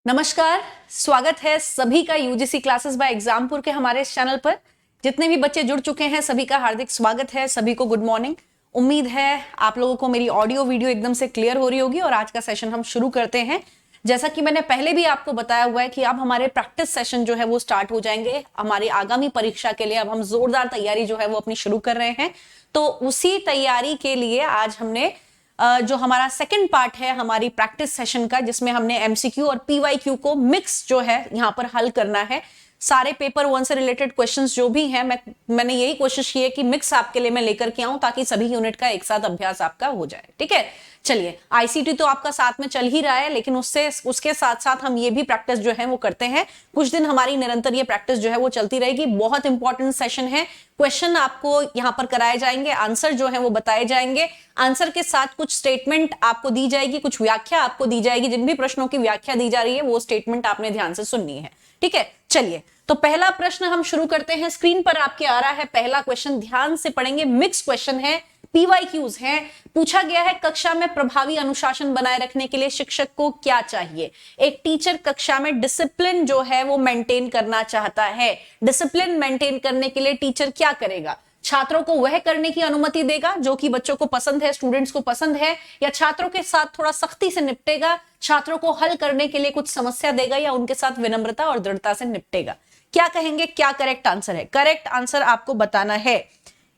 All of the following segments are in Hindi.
नमस्कार, स्वागत है सभी का यूजीसी क्लासेस बाय एग्जामपुर के हमारे इस चैनल पर। जितने भी बच्चे जुड़ चुके हैं सभी का हार्दिक स्वागत है, सभी को गुड मॉर्निंग। उम्मीद है आप लोगों को मेरी ऑडियो वीडियो एकदम से क्लियर हो रही होगी और आज का सेशन हम शुरू करते हैं। जैसा कि मैंने पहले भी आपको बताया हुआ है कि अब हमारे प्रैक्टिस सेशन जो है वो स्टार्ट हो जाएंगे हमारी आगामी परीक्षा के लिए। अब हम जोरदार तैयारी जो है वो अपनी शुरू कर रहे हैं, तो उसी तैयारी के लिए आज हमने जो हमारा सेकंड पार्ट है हमारी प्रैक्टिस सेशन का, जिसमें हमने एमसीक्यू और पीवाईक्यू को मिक्स जो है यहाँ पर हल करना है। सारे पेपर वन से रिलेटेड क्वेश्चंस जो भी हैं मैंने यही कोशिश की है कि मिक्स आपके लिए मैं लेकर के आऊं ताकि सभी यूनिट का एक साथ अभ्यास आपका हो जाए। ठीक है, चलिए आईसीटी तो आपका साथ में चल ही रहा है, लेकिन उसके साथ साथ हम ये भी प्रैक्टिस जो है वो करते हैं। कुछ दिन हमारी निरंतर ये प्रैक्टिस जो है वो चलती रहेगी। बहुत इंपॉर्टेंट सेशन है। क्वेश्चन आपको यहाँ पर कराए जाएंगे, आंसर जो है वो बताए जाएंगे, आंसर के साथ कुछ स्टेटमेंट आपको दी जाएगी, कुछ व्याख्या आपको दी जाएगी। जिन भी प्रश्नों की व्याख्या दी जा रही है वो स्टेटमेंट आपने ध्यान से सुननी है। ठीक है, चलिए तो पहला प्रश्न हम शुरू करते हैं। स्क्रीन पर आपके आ रहा है पहला क्वेश्चन, ध्यान से पढ़ेंगे। मिक्स क्वेश्चन है, पीवाईक्यूज हैं। पूछा गया है कक्षा में प्रभावी अनुशासन बनाए रखने के लिए शिक्षक को क्या चाहिए। एक टीचर कक्षा में डिसिप्लिन जो है वो मेंटेन करना चाहता है। डिसिप्लिन मेंटेन करने के लिए टीचर क्या करेगा? छात्रों को वह करने की अनुमति देगा जो कि बच्चों को पसंद है, स्टूडेंट्स को पसंद है, या छात्रों के साथ थोड़ा सख्ती से निपटेगा, छात्रों को हल करने के लिए कुछ समस्या देगा, या उनके साथ विनम्रता और दृढ़ता से निपटेगा? क्या कहेंगे, क्या करेक्ट आंसर है? करेक्ट आंसर आपको बताना है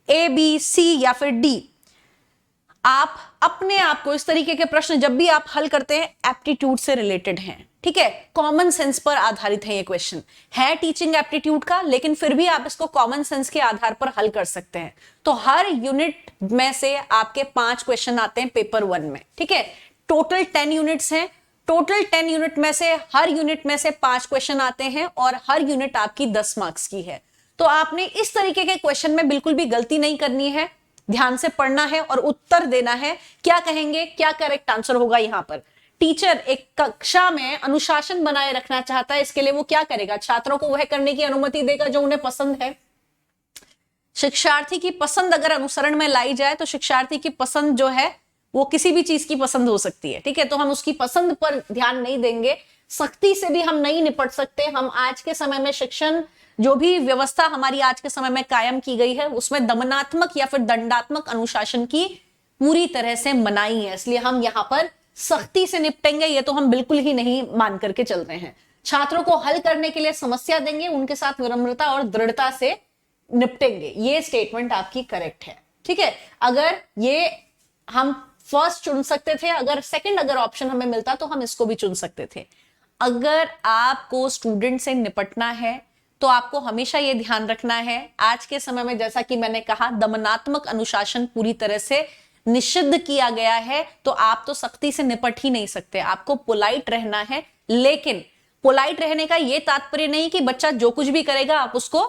ए, बी, सी या फिर डी। आप अपने आप को इस तरीके के प्रश्न जब भी आप हल करते हैं एप्टीट्यूड से रिलेटेड हैं। ठीक है, कॉमन सेंस पर आधारित है ये क्वेश्चन, है टीचिंग एप्टीट्यूड का, लेकिन फिर भी आप इसको कॉमन सेंस के आधार पर हल कर सकते हैं। तो हर यूनिट में से आपके 5 क्वेश्चन आते हैं पेपर 1 में। ठीक है, टोटल 10 यूनिट्स हैं। टोटल 10 यूनिट में से हर यूनिट में से 5 क्वेश्चन आते हैं और हर यूनिट आपकी 10 मार्क्स की है। तो आपने इस तरीके के क्वेश्चन में बिल्कुल भी गलती नहीं करनी है, ध्यान से पढ़ना है और उत्तर देना है। क्या कहेंगे, क्या करेक्ट आंसर होगा यहां पर? टीचर एक कक्षा में अनुशासन बनाए रखना चाहता है, इसके लिए वो क्या करेगा? छात्रों को वह करने की अनुमति देगा जो उन्हें पसंद है। शिक्षार्थी की पसंद अगर अनुसरण में लाई जाए तो शिक्षार्थी की पसंद जो है वो किसी भी चीज की पसंद हो सकती है। ठीक है, तो हम उसकी पसंद पर ध्यान नहीं देंगे। सख्ती से भी हम नहीं निपट सकते। हम आज के समय में शिक्षण जो भी व्यवस्था हमारी आज के समय में कायम की गई है उसमें दमनात्मक या फिर दंडात्मक अनुशासन की पूरी तरह से मनाही है, इसलिए हम यहां पर सख्ती से निपटेंगे ये तो हम बिल्कुल ही नहीं मान करके चल रहे हैं। छात्रों को हल करने के लिए समस्या देंगे, उनके साथ विनम्रता और दृढ़ता से निपटेंगे। ये स्टेटमेंट आपकी करेक्ट है। ठीक है, अगर ये हम फर्स्ट चुन सकते थे, अगर सेकंड अगर ऑप्शन हमें मिलता तो हम इसको भी चुन सकते थे। अगर आपको स्टूडेंट से निपटना है तो आपको हमेशा यह ध्यान रखना है, आज के समय में जैसा कि मैंने कहा दमनात्मक अनुशासन पूरी तरह से निषिद्ध किया गया है, तो आप तो सख्ती से निपट ही नहीं सकते। आपको पोलाइट रहना है, लेकिन पोलाइट रहने का यह तात्पर्य नहीं कि बच्चा जो कुछ भी करेगा आप उसको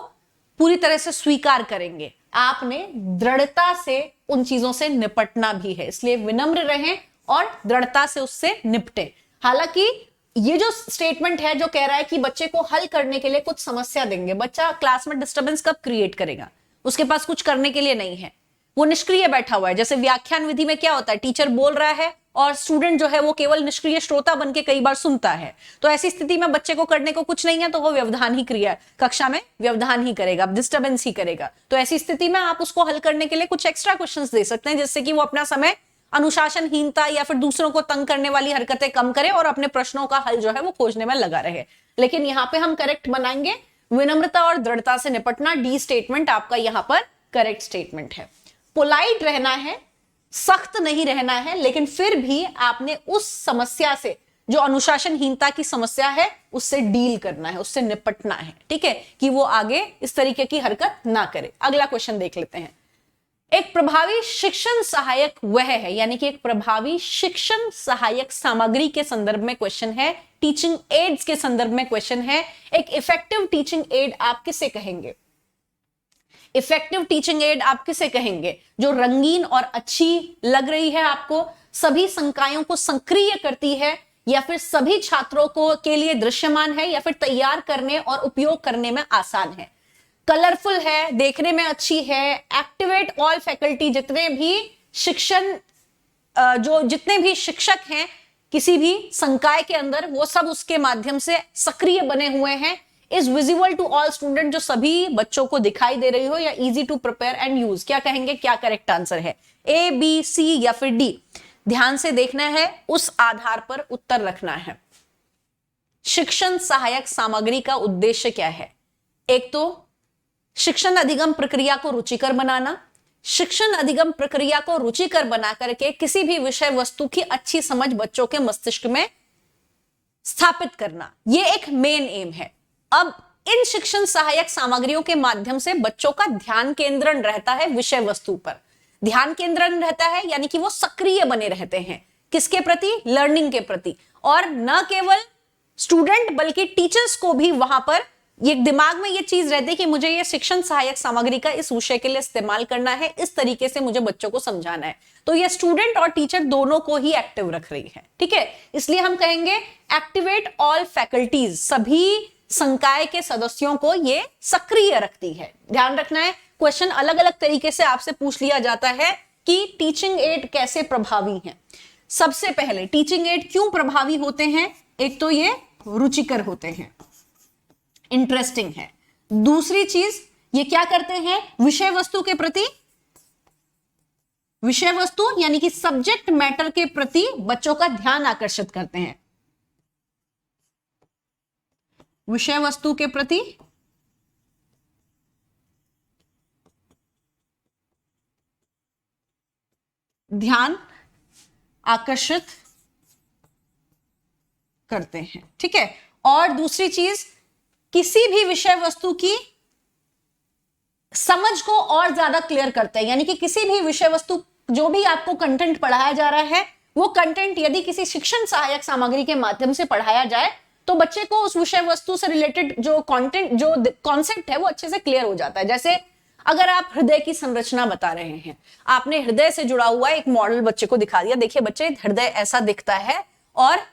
पूरी तरह से स्वीकार करेंगे। आपने दृढ़ता से उन चीजों से निपटना भी है, इसलिए विनम्र रहें और दृढ़ता से उससे निपटे। हालांकि ये जो स्टेटमेंट है जो कह रहा है कि बच्चे को हल करने के लिए कुछ समस्या देंगे, बच्चा क्लास में डिस्टर्बेंस कब क्रिएट करेगा? उसके पास कुछ करने के लिए नहीं है, वो निष्क्रिय बैठा हुआ है। जैसे व्याख्यान विधि में क्या होता है, टीचर बोल रहा है और स्टूडेंट जो है वो केवल निष्क्रिय श्रोता बन के कई बार सुनता है। तो ऐसी स्थिति में बच्चे को करने को कुछ नहीं है तो वो व्यवधान ही क्रिया कक्षा में व्यवधान ही करेगा, डिस्टर्बेंस ही करेगा। तो ऐसी स्थिति में आप उसको हल करने के लिए कुछ एक्स्ट्रा क्वेश्चंस दे सकते हैं, जिससे कि वो अपना समय अनुशासनहीनता या फिर दूसरों को तंग करने वाली हरकतें कम करे और अपने प्रश्नों का हल जो है वो खोजने में लगा रहे। लेकिन यहां पे हम करेक्ट बनाएंगे, विनम्रता और दृढ़ता से निपटना। डी स्टेटमेंट आपका यहां पर करेक्ट स्टेटमेंट है। पोलाइट रहना है, सख्त नहीं रहना है, लेकिन फिर भी आपने उस समस्या से जो अनुशासनहीनता की समस्या है उससे डील करना है, उससे निपटना है। ठीक है, कि वो आगे इस तरीके की हरकत ना करे। अगला क्वेश्चन देख लेते हैं। एक प्रभावी शिक्षण सहायक वह है, यानी कि एक प्रभावी शिक्षण सहायक सामग्री के संदर्भ में क्वेश्चन है, टीचिंग एड्स के संदर्भ में क्वेश्चन है। एक इफेक्टिव टीचिंग एड आप किसे कहेंगे? इफेक्टिव टीचिंग एड आप किसे कहेंगे? जो रंगीन और अच्छी लग रही है आपको, सभी संकायों को सक्रिय करती है, या फिर सभी छात्रों को के लिए दृश्यमान है, या फिर तैयार करने और उपयोग करने में आसान है, कलरफुल है, देखने में अच्छी है, एक्टिवेट ऑल फैकल्टी, जितने भी शिक्षक हैं किसी भी संकाय के अंदर, वो सब उसके माध्यम से सक्रिय बने हुए हैं। Is visible to all student, जो सभी बच्चों को दिखाई दे रही हो, या easy to prepare and use. क्या कहेंगे, क्या करेक्ट आंसर है, ए, बी, सी या फिर डी? ध्यान से देखना है, उस आधार पर उत्तर रखना है। शिक्षण सहायक सामग्री का उद्देश्य क्या है? एक तो शिक्षण अधिगम प्रक्रिया को रुचिकर बनाना, शिक्षण अधिगम प्रक्रिया को रुचिकर बना करके किसी भी विषय वस्तु की अच्छी समझ बच्चों के मस्तिष्क में स्थापित करना, यह एक मेन एम है। अब इन शिक्षण सहायक सामग्रियों के माध्यम से बच्चों का ध्यान केंद्रण रहता है विषय वस्तु पर। ध्यान केंद्रण रहता है यानी कि वो सक्रिय बने रहते हैं, किसके प्रति? लर्निंग के प्रति। और न केवल स्टूडेंट बल्कि टीचर्स को भी वहां पर ये दिमाग में ये चीज रहती है कि मुझे ये शिक्षण सहायक सामग्री का इस विषय के लिए इस्तेमाल करना है, इस तरीके से मुझे बच्चों को समझाना है। तो ये स्टूडेंट और टीचर दोनों को ही एक्टिव रख रही है, ठीक है। इसलिए हम कहेंगे एक्टिवेट ऑल फैकल्टीज, सभी संकाय के सदस्यों को ये सक्रिय रखती है। ध्यान रखना है, क्वेश्चन अलग अलग तरीके से आपसे पूछ लिया जाता है कि टीचिंग एड कैसे प्रभावी है। सबसे पहले टीचिंग एड क्यों प्रभावी होते हैं? एक तो ये रुचिकर होते हैं, इंटरेस्टिंग है। दूसरी चीज, ये क्या करते हैं? विषय वस्तु के प्रति, विषय वस्तु यानी कि सब्जेक्ट मैटर के प्रति बच्चों का ध्यान आकर्षित करते हैं। विषय वस्तु के प्रति ध्यान आकर्षित करते हैं, ठीक है। और दूसरी चीज, किसी भी विषय वस्तु की समझ को और ज्यादा क्लियर करते हैं, यानी कि किसी भी विषय वस्तु, जो भी आपको कंटेंट पढ़ाया जा रहा है, वो कंटेंट यदि किसी शिक्षण सहायक सामग्री के माध्यम से पढ़ाया जाए तो बच्चे को उस विषय वस्तु से रिलेटेड जो कंटेंट, जो कॉन्सेप्ट है, वो अच्छे से क्लियर हो जाता है। जैसे अगर आप हृदय की संरचना बता रहे हैं, आपने हृदय से जुड़ा हुआ एक मॉडल बच्चे को दिखा दिया, देखिए बच्चे हृदय ऐसा दिखता है और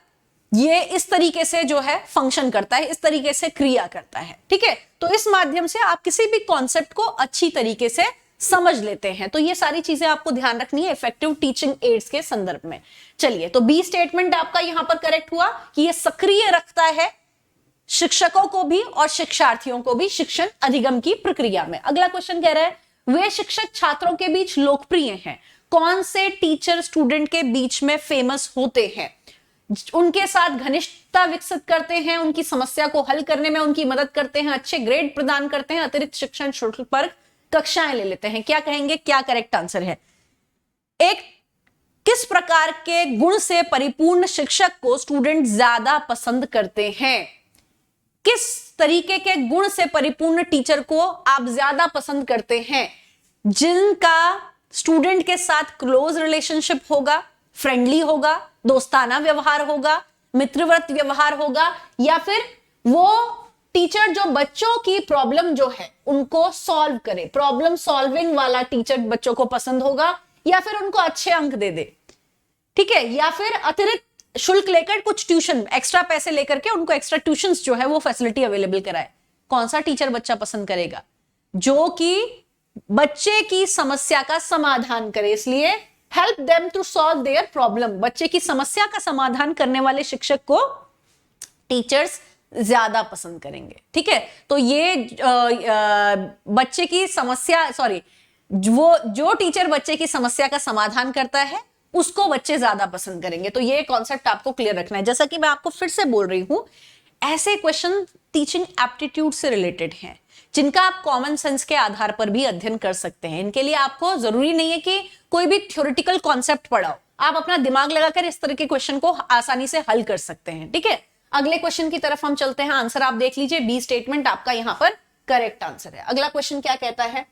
ये इस तरीके से जो है फंक्शन करता है, इस तरीके से क्रिया करता है, ठीक है। तो इस माध्यम से आप किसी भी कॉन्सेप्ट को अच्छी तरीके से समझ लेते हैं। तो ये सारी चीजें आपको ध्यान रखनी है इफेक्टिव टीचिंग एड्स के संदर्भ में। चलिए, तो बी स्टेटमेंट आपका यहां पर करेक्ट हुआ कि ये सक्रिय रखता है शिक्षकों को भी और शिक्षार्थियों को भी शिक्षण अधिगम की प्रक्रिया में। अगला क्वेश्चन कह रहा है, वे शिक्षक छात्रों के बीच लोकप्रिय हैं, कौन से टीचर स्टूडेंट के बीच में फेमस होते हैं? उनके साथ घनिष्ठता विकसित करते हैं, उनकी समस्या को हल करने में उनकी मदद करते हैं, अच्छे ग्रेड प्रदान करते हैं, अतिरिक्त शिक्षण शुल्क पर कक्षाएं ले लेते हैं। क्या कहेंगे, क्या करेक्ट आंसर है? एक, किस प्रकार के गुण से परिपूर्ण शिक्षक को स्टूडेंट ज्यादा पसंद करते हैं? किस तरीके के गुण से परिपूर्ण टीचर को आप ज्यादा पसंद करते हैं? जिनका स्टूडेंट के साथ क्लोज रिलेशनशिप होगा, फ्रेंडली होगा, दोस्ताना व्यवहार होगा, मित्रवत व्यवहार होगा, या फिर वो टीचर जो बच्चों की प्रॉब्लम जो है उनको सॉल्व करे, प्रॉब्लम सॉल्विंग वाला टीचर बच्चों को पसंद होगा, या फिर उनको अच्छे अंक दे दे, ठीक है, या फिर अतिरिक्त शुल्क लेकर कुछ ट्यूशन, एक्स्ट्रा पैसे लेकर के उनको एक्स्ट्रा ट्यूशंस जो है वो फैसिलिटी अवेलेबल कराए। कौन सा टीचर बच्चा पसंद करेगा? जो कि बच्चे की समस्या का समाधान करे, इसलिए help them to solve their problem. बच्चे की समस्या का समाधान करने वाले शिक्षक को टीचर्स ज्यादा पसंद करेंगे, ठीक है। तो ये बच्चे की समस्या, सॉरी, वो जो टीचर बच्चे की समस्या का समाधान करता है उसको बच्चे ज्यादा पसंद करेंगे। तो ये कॉन्सेप्ट आपको क्लियर रखना है। जैसा कि मैं आपको फिर से बोल रही हूं, ऐसे क्वेश्चन टीचिंग एप्टीट्यूड से रिलेटेड हैं, जिनका आप कॉमन सेंस के आधार पर भी अध्ययन कर सकते हैं। इनके लिए आपको जरूरी नहीं है कि कोई भी थ्योरेटिकल कॉन्सेप्ट पढ़ाओ, आप अपना दिमाग लगाकर इस तरह के क्वेश्चन को आसानी से हल कर सकते हैं, ठीक है। अगले क्वेश्चन की तरफ हम चलते हैं। आंसर आप देख लीजिए, बी स्टेटमेंट आपका यहां पर करेक्ट आंसर है। अगला क्वेश्चन क्या कहता है?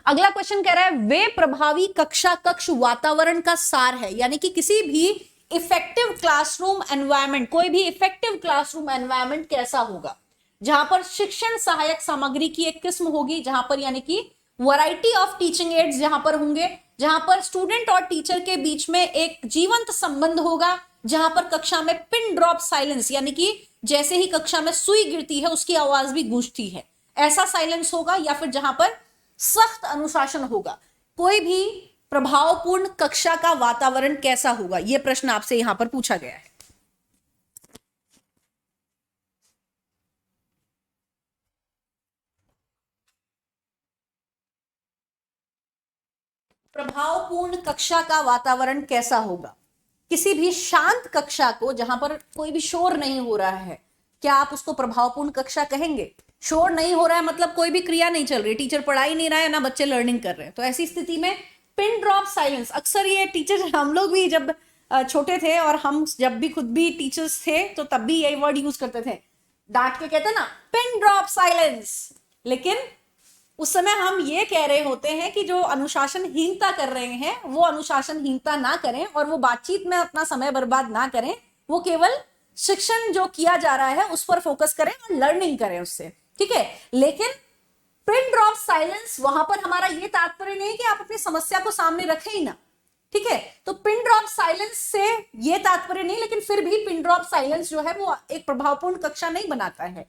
अगला क्वेश्चन कह रहा है, वे प्रभावी कक्षा कक्ष वातावरण का सार है, यानी कि किसी भी इफेक्टिव क्लासरूम एनवायरनमेंट, कोई भी इफेक्टिव क्लासरूम एनवायरनमेंट कैसा होगा? जहां पर शिक्षण सहायक सामग्री की एक किस्म होगी, जहां पर यानी कि वैरायटी ऑफ टीचिंग एड्स जहां पर होंगे, जहां पर स्टूडेंट और टीचर के बीच में एक जीवंत संबंध होगा, जहां पर कक्षा में पिन ड्रॉप साइलेंस, यानी कि जैसे ही कक्षा में सुई गिरती है उसकी आवाज भी गूंजती है, ऐसा साइलेंस होगा, या फिर जहां पर सख्त अनुशासन होगा। कोई भी प्रभावपूर्ण कक्षा का वातावरण कैसा होगा, यह प्रश्न आपसे यहां पर पूछा गया है। प्रभावपूर्ण कक्षा का वातावरण कैसा होगा? किसी भी शांत कक्षा को, जहां पर कोई भी शोर नहीं हो रहा है, क्या आप उसको प्रभावपूर्ण कक्षा कहेंगे? शोर नहीं हो रहा है मतलब कोई भी क्रिया नहीं चल रही, टीचर पढ़ा ही नहीं रहा है, ना बच्चे लर्निंग कर रहे हैं, तो ऐसी स्थिति में पिन ड्रॉप साइलेंस, अक्सर ये टीचर, हम लोग भी जब छोटे थे और हम जब भी खुद भी टीचर्स थे तो तब भी यही वर्ड यूज करते थे, डांट के कहते ना पिन ड्रॉप साइलेंस। लेकिन उस समय हम ये कह रहे होते हैं कि जो अनुशासनहीनता कर रहे हैं वो अनुशासनहीनता ना करें और वो बातचीत में अपना समय बर्बाद ना करें, वो केवल शिक्षण जो किया जा रहा है उस पर फोकस करें और लर्निंग करें उससे, ठीक है। लेकिन पिन ड्रॉप साइलेंस, वहां पर हमारा ये तात्पर्य नहीं है कि आप अपनी समस्या को सामने रखें ही ना, ठीक है। तो पिन ड्रॉप साइलेंस से ये तात्पर्य नहीं, लेकिन फिर भी पिन ड्रॉप साइलेंस जो है वो एक प्रभावपूर्ण कक्षा नहीं बनाता है।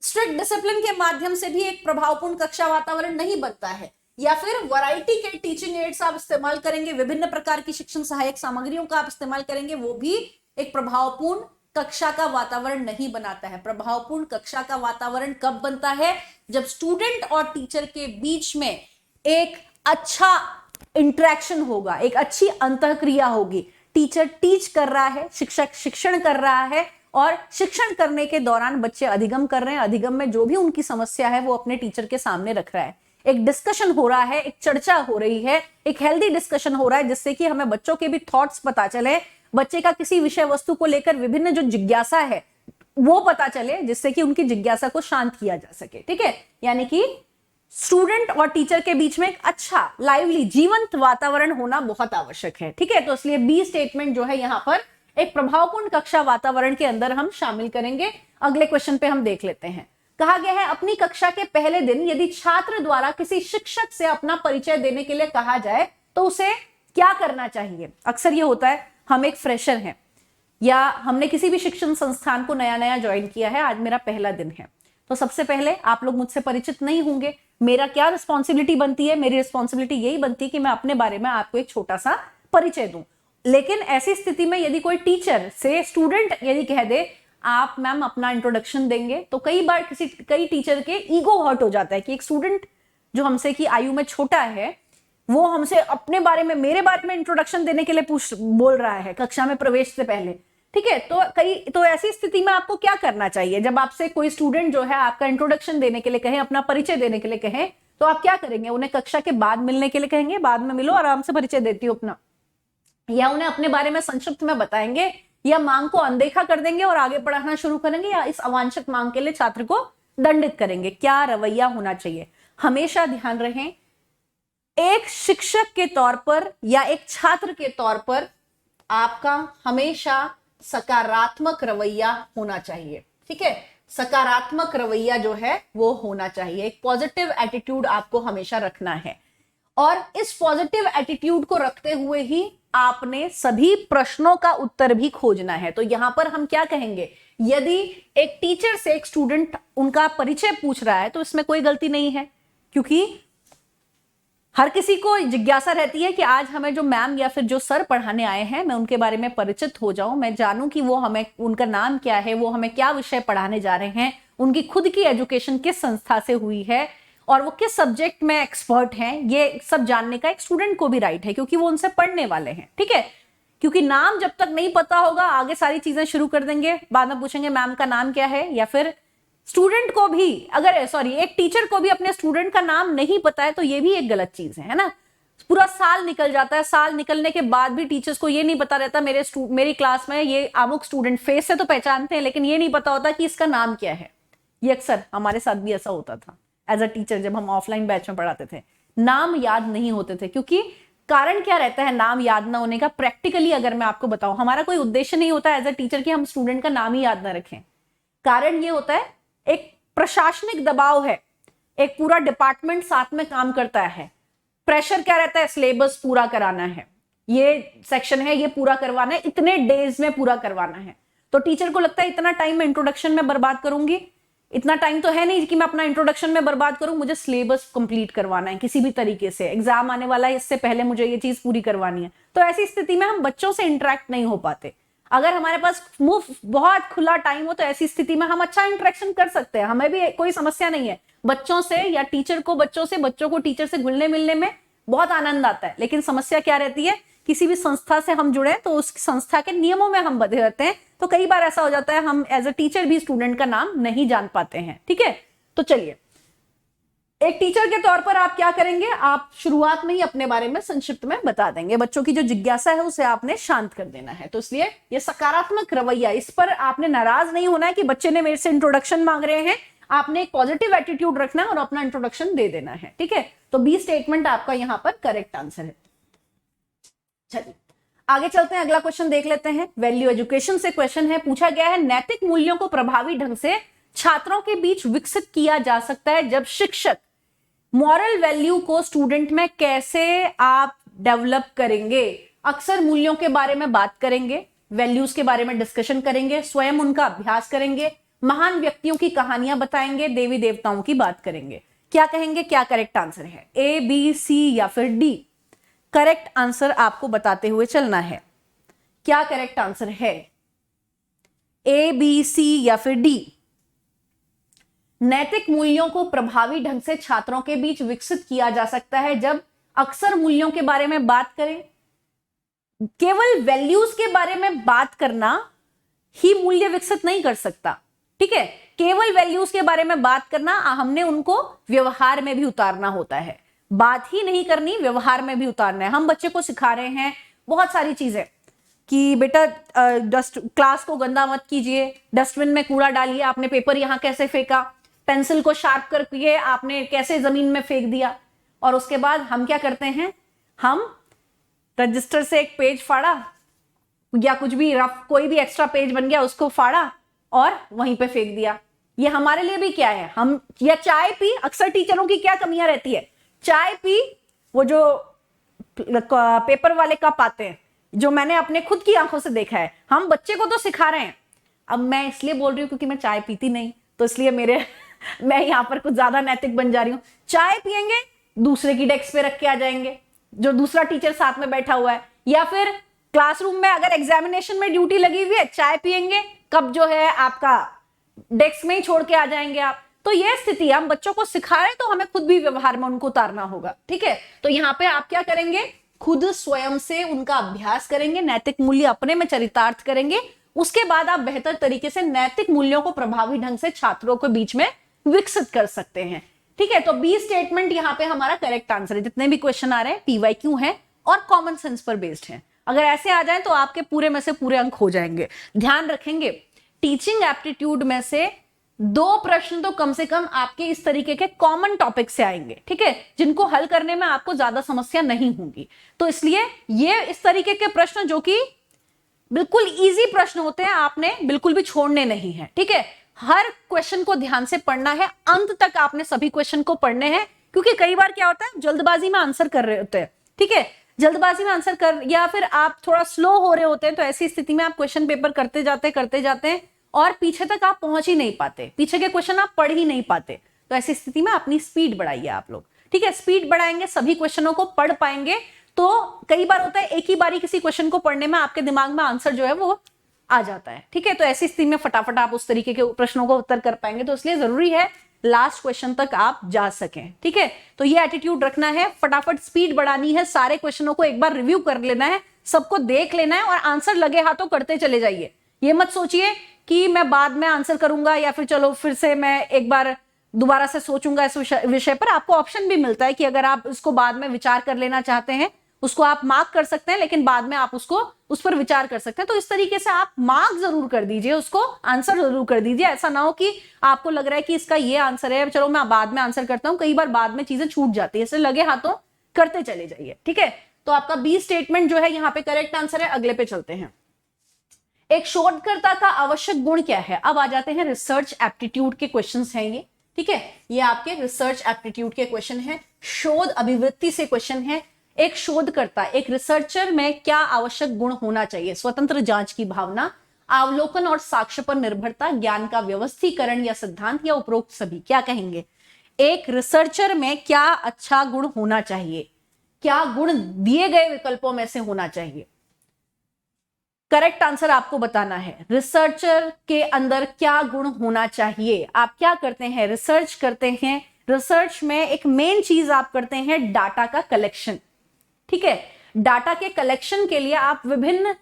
स्ट्रिक्ट डिसिप्लिन के माध्यम से भी एक प्रभावपूर्ण कक्षा वातावरण नहीं बनता है, या फिर वैरायटी के टीचिंग एड्स आप इस्तेमाल करेंगे, विभिन्न प्रकार की शिक्षण सहायक सामग्रियों का आप इस्तेमाल करेंगे, वो भी एक प्रभावपूर्ण कक्षा का वातावरण नहीं बनाता है। प्रभावपूर्ण कक्षा का वातावरण कब बनता है? जब स्टूडेंट और टीचर के बीच में एक अच्छा इंटरेक्शन होगा, एक अच्छी अंतःक्रिया होगी। टीचर टीच कर रहा है, शिक्षक शिक्षण कर रहा है, और शिक्षण करने के दौरान बच्चे अधिगम कर रहे हैं, अधिगम में जो भी उनकी समस्या है वो अपने टीचर के सामने रख रहा है, एक डिस्कशन हो रहा है, एक चर्चा हो रही है, एक हेल्दी डिस्कशन हो रहा है, जिससे कि हमें बच्चों के भी थॉट्स पता चले, बच्चे का किसी विषय वस्तु को लेकर विभिन्न जो जिज्ञासा है वो पता चले, जिससे कि उनकी जिज्ञासा को शांत किया जा सके, ठीक है। यानी कि स्टूडेंट और टीचर के बीच में एक अच्छा लाइवली जीवंत वातावरण होना बहुत आवश्यक है, ठीक है। तो इसलिए बी स्टेटमेंट जो है यहां पर एक प्रभावपूर्ण कक्षा वातावरण के अंदर हम शामिल करेंगे। अगले क्वेश्चन पे हम देख लेते हैं। कहा गया है अपनी कक्षा के पहले दिन यदि छात्र द्वारा किसी शिक्षक से अपना परिचय देने के लिए कहा जाए तो उसे क्या करना चाहिए? अक्सर ये होता है, हम एक फ्रेशर हैं या हमने किसी भी शिक्षण संस्थान को नया नया ज्वाइन किया है, आज मेरा पहला दिन है, तो सबसे पहले आप लोग मुझसे परिचित नहीं होंगे, मेरा क्या रिस्पॉन्सिबिलिटी बनती है? मेरी रिस्पॉन्सिबिलिटी यही बनती है कि मैं अपने बारे में आपको एक छोटा सा परिचय दूं। लेकिन ऐसी स्थिति में यदि कोई टीचर से स्टूडेंट यदि कह दे आप मैम अपना इंट्रोडक्शन देंगे, तो कई टीचर के ईगो हर्ट हो जाता है कि एक स्टूडेंट जो हमसे की आयु में छोटा है वो हमसे अपने बारे में, मेरे बारे में इंट्रोडक्शन देने के लिए बोल रहा है कक्षा में प्रवेश से पहले, ठीक है। तो ऐसी स्थिति में आपको क्या करना चाहिए? जब आपसे कोई स्टूडेंट जो है आपका इंट्रोडक्शन देने के लिए कहे, अपना परिचय देने के लिए कहे, तो आप क्या करेंगे? उन्हें कक्षा के बाद मिलने के लिए कहेंगे, बाद में मिलो, आराम से परिचय देती हूँ अपना, या उन्हें अपने बारे में संक्षिप्त में बताएंगे, या मांग को अनदेखा कर देंगे और आगे पढ़ाना शुरू करेंगे, या इस अवांछित मांग के लिए छात्र को दंडित करेंगे? क्या रवैया होना चाहिए? हमेशा ध्यान रखें, एक शिक्षक के तौर पर या एक छात्र के तौर पर आपका हमेशा सकारात्मक रवैया होना चाहिए, ठीक है। सकारात्मक रवैया जो है वो होना चाहिए, एक पॉजिटिव एटीट्यूड आपको हमेशा रखना है, और इस पॉजिटिव एटीट्यूड को रखते हुए ही आपने सभी प्रश्नों का उत्तर भी खोजना है। तो यहां पर हम क्या कहेंगे? यदि एक टीचर से एक स्टूडेंट उनका परिचय पूछ रहा है तो इसमें कोई गलती नहीं है, क्योंकि हर किसी को जिज्ञासा रहती है कि आज हमें जो मैम या फिर जो सर पढ़ाने आए हैं मैं उनके बारे में परिचित हो जाऊं, मैं जानूं कि वो हमें, उनका नाम क्या है, वो हमें क्या विषय पढ़ाने जा रहे हैं, उनकी खुद की एजुकेशन किस संस्था से हुई है और वो किस सब्जेक्ट में एक्सपर्ट हैं, ये सब जानने का एक स्टूडेंट को भी राइट है, क्योंकि वो उनसे पढ़ने वाले हैं, ठीक है। क्योंकि नाम जब तक नहीं पता होगा आगे सारी चीजें शुरू कर देंगे, बाद में पूछेंगे मैम का नाम क्या है, या फिर स्टूडेंट को भी एक टीचर को भी अपने स्टूडेंट का नाम नहीं पता है तो ये भी एक गलत चीज है ना। पूरा साल निकल जाता है, साल निकलने के बाद भी टीचर्स को ये नहीं पता रहता मेरी क्लास में ये अमुक स्टूडेंट, फेस से तो पहचानते हैं लेकिन ये नहीं पता होता कि इसका नाम क्या है। ये अक्सर हमारे साथ भी ऐसा होता था एज अ टीचर, जब हम ऑफलाइन बैच में पढ़ाते थे, नाम याद नहीं होते थे। क्योंकि कारण क्या रहता है नाम याद ना होने का? प्रैक्टिकली अगर मैं आपको बताऊं, हमारा कोई उद्देश्य नहीं होता एज अ टीचर कि हम स्टूडेंट का नाम ही याद ना रखें। कारण ये होता है एक प्रशासनिक दबाव है, एक पूरा डिपार्टमेंट साथ में काम करता है, प्रेशर क्या रहता है? सिलेबस पूरा कराना है, ये सेक्शन है ये पूरा करवाना है, इतने डेज में पूरा करवाना है। तो टीचर को लगता है इतना टाइम मैं इंट्रोडक्शन में बर्बाद करूंगी, इतना टाइम तो है नहीं कि मैं अपना इंट्रोडक्शन में बर्बाद करूं, मुझे सिलेबस कंप्लीट करवाना है किसी भी तरीके से, एग्जाम आने वाला है इससे पहले मुझे ये चीज पूरी करवानी है। तो ऐसी स्थिति में हम बच्चों से इंटरेक्ट नहीं हो पाते। अगर हमारे पास बहुत खुला टाइम हो तो ऐसी स्थिति में हम अच्छा इंटरेक्शन कर सकते हैं, हमें भी कोई समस्या नहीं है बच्चों से या टीचर को बच्चों से, बच्चों को टीचर से घुलने मिलने में बहुत आनंद आता है, लेकिन समस्या क्या रहती है, किसी भी संस्था से हम जुड़े तो उस संस्था के नियमों में हम बंधे रहते हैं, तो कई बार ऐसा हो जाता है हम एज अ टीचर भी स्टूडेंट का नाम नहीं जान पाते हैं। ठीक है, तो चलिए, एक टीचर के तौर पर आप क्या करेंगे, आप शुरुआत में ही अपने बारे में संक्षिप्त में बता देंगे। बच्चों की जो जिज्ञासा है उसे आपने शांत कर देना है, तो इसलिए ये सकारात्मक रवैया, इस पर आपने नाराज नहीं होना है कि बच्चे ने मेरे से इंट्रोडक्शन मांग रहे हैं। आपने एक पॉजिटिव एटीट्यूड रखना है और अपना इंट्रोडक्शन दे देना है। ठीक है, तो बी स्टेटमेंट आपका यहां पर करेक्ट आंसर है। चलिए आगे चलते हैं, अगला क्वेश्चन देख लेते हैं। वैल्यू एजुकेशन से क्वेश्चन है, पूछा गया है नैतिक मूल्यों को प्रभावी ढंग से छात्रों के बीच विकसित किया जा सकता है जब शिक्षक मॉरल वैल्यू को स्टूडेंट में कैसे आप डेवलप करेंगे। अक्सर मूल्यों के बारे में बात करेंगे, वैल्यूज के बारे में डिस्कशन करेंगे, स्वयं उनका अभ्यास करेंगे, महान व्यक्तियों की कहानियां बताएंगे, देवी देवताओं की बात करेंगे। क्या कहेंगे, क्या करेक्ट आंसर है, ए बी सी या फिर डी? करेक्ट आंसर आपको बताते हुए चलना है। क्या करेक्ट आंसर है, ए बी सी या फिर डी? नैतिक मूल्यों को प्रभावी ढंग से छात्रों के बीच विकसित किया जा सकता है जब अक्सर मूल्यों के बारे में बात करें। केवल वैल्यूज के बारे में बात करना ही मूल्य विकसित नहीं कर सकता। ठीक है, केवल वैल्यूज के बारे में बात करना, हमने उनको व्यवहार में भी उतारना होता है। बात ही नहीं करनी, व्यवहार में भी उतारना है। हम बच्चे को सिखा रहे हैं बहुत सारी चीजें कि बेटा क्लास को गंदा मत कीजिए, डस्टबिन में कूड़ा डालिए, आपने पेपर यहां कैसे फेंका, पेंसिल को शार्प करके आपने कैसे जमीन में फेंक दिया। और उसके बाद हम क्या करते हैं, हम रजिस्टर से एक पेज फाड़ा या कुछ भी रफ कोई भी एक्स्ट्रा पेज बन गया उसको फाड़ा और वहीं पे फेंक दिया। ये हमारे लिए भी क्या है, हम या चाय पी, अक्सर टीचरों की क्या कमियां रहती है, चाय पी, वो जो पेपर वाले कप आते हैं, जो मैंने अपने खुद की आंखों से देखा है, हम बच्चे को तो सिखा रहे हैं। अब मैं इसलिए बोल रही हूं क्योंकि मैं चाय पीती नहीं, तो इसलिए मैं यहां पर कुछ ज्यादा नैतिक बन जा रही हूं। चाय पियेंगे, दूसरे की डेस्क पे रख के आ जाएंगे, जो दूसरा टीचर साथ में बैठा हुआ है, या फिर क्लासरूम में अगर एग्जामिनेशन में ड्यूटी लगी हुई है, चाय पियेंगे, कप जो है आपका डेस्क में ही छोड़ के आ जाएंगे आप। तो ये स्थिति हम बच्चों को सिखा रहे हैं, तो हमें खुद भी व्यवहार में उनको उतारना होगा। ठीक है, तो यहां पे आप क्या करेंगे, खुद स्वयं से उनका अभ्यास करेंगे, नैतिक मूल्य अपने में चरितार्थ करेंगे। उसके बाद आप बेहतर तरीके से नैतिक मूल्यों को प्रभावी ढंग से छात्रों के बीच में विकसित कर सकते हैं। ठीक है, तो बी स्टेटमेंट यहां पे हमारा करेक्ट आंसर है। जितने भी क्वेश्चन आ रहे हैं पीवाईक्यू हैं और कॉमन सेंस पर बेस्ड हैं। अगर ऐसे आ जाए तो आपके पूरे में से पूरे अंक हो जाएंगे। ध्यान रखेंगे, टीचिंग एप्टीट्यूड में से 2 प्रश्न तो कम से कम आपके इस तरीके के कॉमन टॉपिक से आएंगे। ठीक है, जिनको हल करने में आपको ज्यादा समस्या नहीं होगी। तो इसलिए ये इस तरीके के प्रश्न जो कि बिल्कुल इजी प्रश्न होते हैं, आपने बिल्कुल भी छोड़ने नहीं है। ठीक है, हर क्वेश्चन को ध्यान से पढ़ना है, अंत तक आपने सभी क्वेश्चन को पढ़ने हैं, क्योंकि कई बार क्या होता है जल्दबाजी में आंसर कर रहे होते हैं। ठीक है, जल्दबाजी में आंसर कर, या फिर आप थोड़ा स्लो हो रहे होते हैं, तो ऐसी स्थिति में आप क्वेश्चन पेपर करते जाते हैं और पीछे तक आप पहुंच ही नहीं पाते, पीछे के क्वेश्चन आप पढ़ ही नहीं पाते। तो ऐसी स्थिति में अपनी स्पीड बढ़ाइए आप लोग। ठीक है, स्पीड बढ़ाएंगे, सभी क्वेश्चनों को पढ़ पाएंगे। तो कई बार होता है एक ही बारी किसी क्वेश्चन को पढ़ने में आपके दिमाग में आंसर जो है वो आ जाता है। ठीक है, तो ऐसी स्थिति में फटाफट आप उस तरीके के प्रश्नों को उत्तर कर पाएंगे। तो इसलिए जरूरी है लास्ट क्वेश्चन तक आप जा सकें। ठीक है, तो ये एटीट्यूड रखना है, फटाफट स्पीड बढ़ानी है, सारे क्वेश्चनों को एक बार रिव्यू कर लेना है, सबको देख लेना है और आंसर लगे हाथों करते चले जाइए। ये मत सोचिए कि मैं बाद में आंसर करूंगा या फिर चलो फिर से मैं एक बार दोबारा से सोचूंगा इस विषय पर। आपको ऑप्शन भी मिलता है कि अगर आप इसको बाद में विचार कर लेना चाहते हैं, उसको आप मार्क कर सकते हैं, लेकिन बाद में आप उस पर विचार कर सकते हैं। तो इस तरीके से आप मार्क जरूर कर दीजिए, उसको आंसर जरूर कर दीजिए। ऐसा ना हो कि आपको लग रहा है कि इसका ये आंसर है, चलो मैं बाद में आंसर करता हूं। कई बार बाद में चीजें छूट जाती है, इसलिए लगे हाथों करते चले जाइए। ठीक है, तो आपका बी स्टेटमेंट जो है यहाँ पे करेक्ट आंसर है। अगले पे चलते हैं। एक शोधकर्ता का आवश्यक गुण क्या है? अब आ जाते हैं रिसर्च एप्टीट्यूड के क्वेश्चंस हैं ये। ठीक है, ये आपके रिसर्च एप्टीट्यूड के क्वेश्चन है, शोध अभिवृत्ति से क्वेश्चन है। एक शोधकर्ता, एक रिसर्चर में क्या आवश्यक गुण होना चाहिए? स्वतंत्र जांच की भावना, अवलोकन और साक्ष्य पर निर्भरता, ज्ञान का व्यवस्थीकरण या सिद्धांत, या उपरोक्त सभी। क्या कहेंगे, एक रिसर्चर में क्या अच्छा गुण होना चाहिए? क्या गुण दिए गए विकल्पों में से होना चाहिए? करेक्ट आंसर आपको बताना है। रिसर्चर के अंदर क्या गुण होना चाहिए? आप क्या करते हैं, रिसर्च करते हैं, रिसर्च में एक मेन चीज आप करते हैं डाटा का कलेक्शन। ठीक है, डाटा के कलेक्शन के लिए आप विभिन्न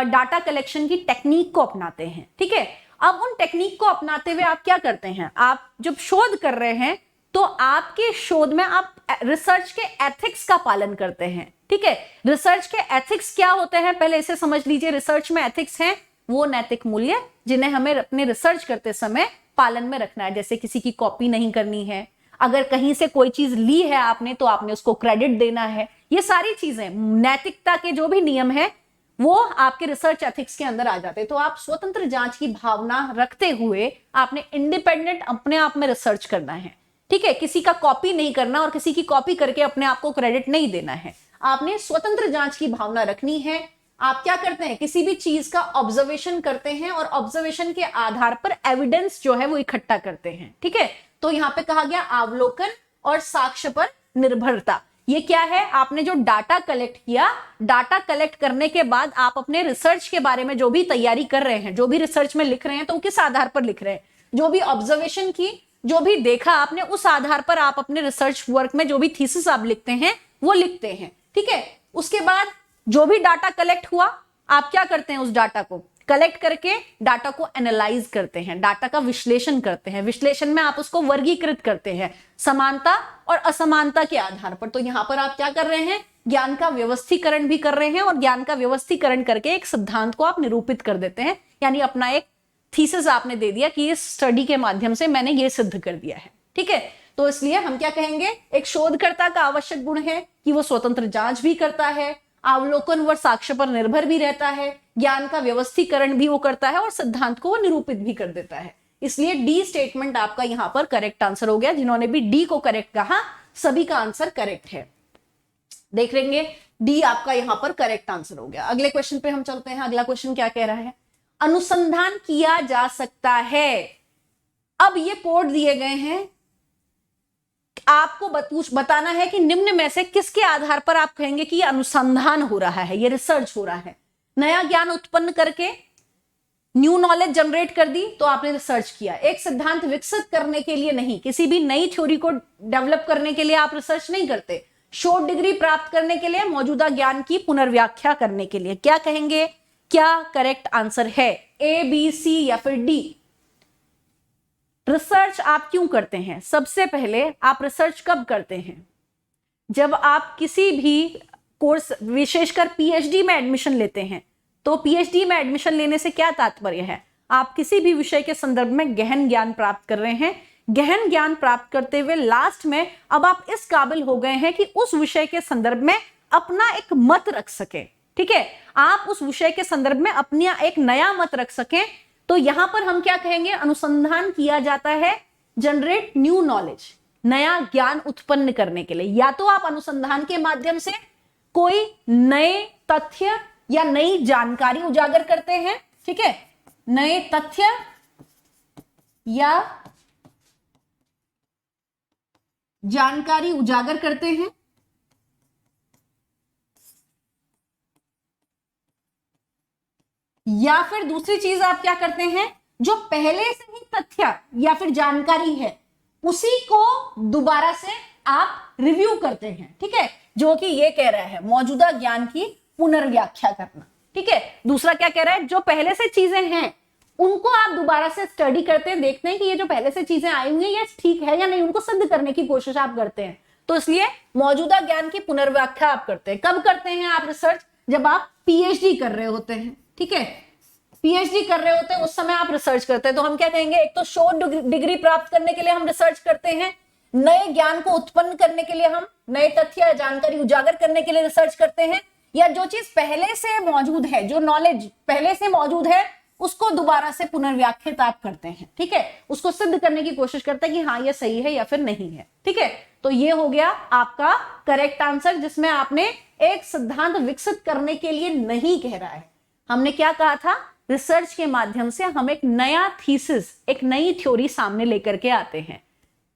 डाटा कलेक्शन की टेक्निक को अपनाते हैं। ठीक है, अब उन टेक्निक को अपनाते हुए आप क्या करते हैं, आप जब शोध कर रहे हैं तो आपके शोध में आप रिसर्च के एथिक्स का पालन करते हैं। ठीक है, रिसर्च के एथिक्स क्या होते हैं पहले इसे समझ लीजिए। रिसर्च में एथिक्स हैं वो नैतिक मूल्य जिन्हें हमें अपने रिसर्च करते समय पालन में रखना है। जैसे किसी की कॉपी नहीं करनी है, अगर कहीं से कोई चीज ली है आपने तो आपने उसको क्रेडिट देना है। ये सारी चीजें नैतिकता के जो भी नियम है वो आपके रिसर्च एथिक्स के अंदर आ जाते हैं। तो आप स्वतंत्र जांच की भावना रखते हुए आपने इंडिपेंडेंट अपने आप में रिसर्च करना है। ठीक है, किसी का कॉपी नहीं करना और किसी की कॉपी करके अपने आप को क्रेडिट नहीं देना है। आपने स्वतंत्र जांच की भावना रखनी है। आप क्या करते हैं, किसी भी चीज का ऑब्जर्वेशन करते हैं और ऑब्जर्वेशन के आधार पर एविडेंस जो है वो इकट्ठा करते हैं। ठीक है, तो यहां पे कहा गया अवलोकन और साक्ष्य पर निर्भरता। ये क्या है, आपने जो डाटा कलेक्ट किया, डाटा कलेक्ट करने के बाद आप अपने रिसर्च के बारे में जो भी तैयारी कर रहे हैं, जो भी रिसर्च में लिख रहे हैं, तो किस आधार पर लिख रहे हैं, जो भी ऑब्जर्वेशन की, जो भी देखा आपने, उस आधार पर आप अपने रिसर्च वर्क में जो भी थीसिस आप लिखते हैं वो लिखते हैं। ठीक है, उसके बाद जो भी डाटा कलेक्ट हुआ आप क्या करते हैं, उस डाटा को कलेक्ट करके डाटा को एनालाइज करते हैं, डाटा का विश्लेषण करते हैं। विश्लेषण में आप उसको वर्गीकृत करते हैं समानता और असमानता के आधार पर। तो यहां पर आप क्या कर रहे हैं, ज्ञान का व्यवस्थीकरण भी कर रहे हैं और ज्ञान का व्यवस्थीकरण करके एक सिद्धांत को आप निरूपित कर देते हैं, यानी अपना एक थीसिस आपने दे दिया कि इस स्टडी के माध्यम से मैंने ये सिद्ध कर दिया है। ठीक है, तो इसलिए हम क्या कहेंगे, एक शोधकर्ता का आवश्यक गुण है कि वो स्वतंत्र जांच भी करता है, अवलोकन व साक्ष्य पर निर्भर भी रहता है, ज्ञान का व्यवस्थीकरण भी वो करता है और सिद्धांत को वो निरूपित भी कर देता है। इसलिए डी स्टेटमेंट आपका यहां पर करेक्ट आंसर हो गया। जिन्होंने भी डी को करेक्ट कहा सभी का आंसर करेक्ट है। देख लेंगे, डी आपका यहां पर करेक्ट आंसर हो गया। अगले क्वेश्चन पे हम चलते हैं। अगला क्वेश्चन क्या कह रहा है, अनुसंधान किया जा सकता है। अब ये कोड दिए गए हैं, आपको बताना है कि निम्न में से किसके आधार पर आप कहेंगे कि ये अनुसंधान हो रहा है, ये रिसर्च हो रहा है। नया ज्ञान उत्पन्न करके न्यू नॉलेज जनरेट कर दी तो आपने रिसर्च किया। एक सिद्धांत विकसित करने के लिए नहीं, किसी भी नई थ्योरी को डेवलप करने के लिए आप रिसर्च नहीं करते। शोध डिग्री प्राप्त करने के लिए, मौजूदा ज्ञान की पुनर्व्याख्या करने के लिए। क्या कहेंगे, क्या करेक्ट आंसर है, ए, बी, सी या फिर डी? रिसर्च आप क्यों करते हैं? सबसे पहले आप रिसर्च कब करते हैं, जब आप किसी भी कोर्स, विशेषकर पीएचडी में एडमिशन लेते हैं। तो पीएचडी में एडमिशन लेने से क्या तात्पर्य है, आप किसी भी विषय के संदर्भ में गहन ज्ञान प्राप्त कर रहे हैं। गहन ज्ञान प्राप्त करते हुए लास्ट में अब आप इस काबिल हो गए हैं कि उस विषय के संदर्भ में अपना एक मत रख सके। ठीक है, आप उस विषय के संदर्भ में अपना एक नया मत रख सकें। तो यहां पर हम क्या कहेंगे, अनुसंधान किया जाता है जनरेट न्यू नॉलेज, नया ज्ञान उत्पन्न करने के लिए। या तो आप अनुसंधान के माध्यम से कोई नए तथ्य या नई जानकारी उजागर करते हैं। ठीक है, नए तथ्य या जानकारी उजागर करते हैं, या फिर दूसरी चीज आप क्या करते हैं, जो पहले से ही तथ्य या फिर जानकारी है उसी को दोबारा से आप रिव्यू करते हैं। ठीक है, जो कि ये कह रहा है मौजूदा ज्ञान की पुनर्व्याख्या करना। ठीक है, दूसरा क्या कह रहा है, जो पहले से चीजें हैं उनको आप दोबारा से स्टडी करते हैं, देखते हैं कि ये जो पहले से चीजें आई हुई है ये ठीक है या नहीं, उनको सिद्ध करने की कोशिश आप करते हैं। तो इसलिए मौजूदा ज्ञान की पुनर्व्याख्या आप करते हैं। कब करते हैं आप रिसर्च, जब आप पीएचडी कर रहे होते हैं। ठीक है, पीएचडी कर रहे होते हैं उस समय आप रिसर्च करते हैं। तो हम क्या कहेंगे, एक तो शोध डिग्री प्राप्त करने के लिए हम रिसर्च करते हैं, नए ज्ञान को उत्पन्न करने के लिए हम नए तथ्य या जानकारी उजागर करने के लिए रिसर्च करते हैं, या जो चीज पहले से मौजूद है, जो नॉलेज पहले से मौजूद है उसको दोबारा से पुनर्व्याख्यात आप करते हैं। ठीक है, उसको सिद्ध करने की कोशिश करते हैं कि हाँ ये सही है या फिर नहीं है। ठीक है, तो ये हो गया आपका करेक्ट आंसर, जिसमें आपने एक सिद्धांत विकसित करने के लिए नहीं कह रहा है। हमने क्या कहा था, रिसर्च के माध्यम से हम एक नया थीसिस, एक नई थ्योरी सामने लेकर के आते हैं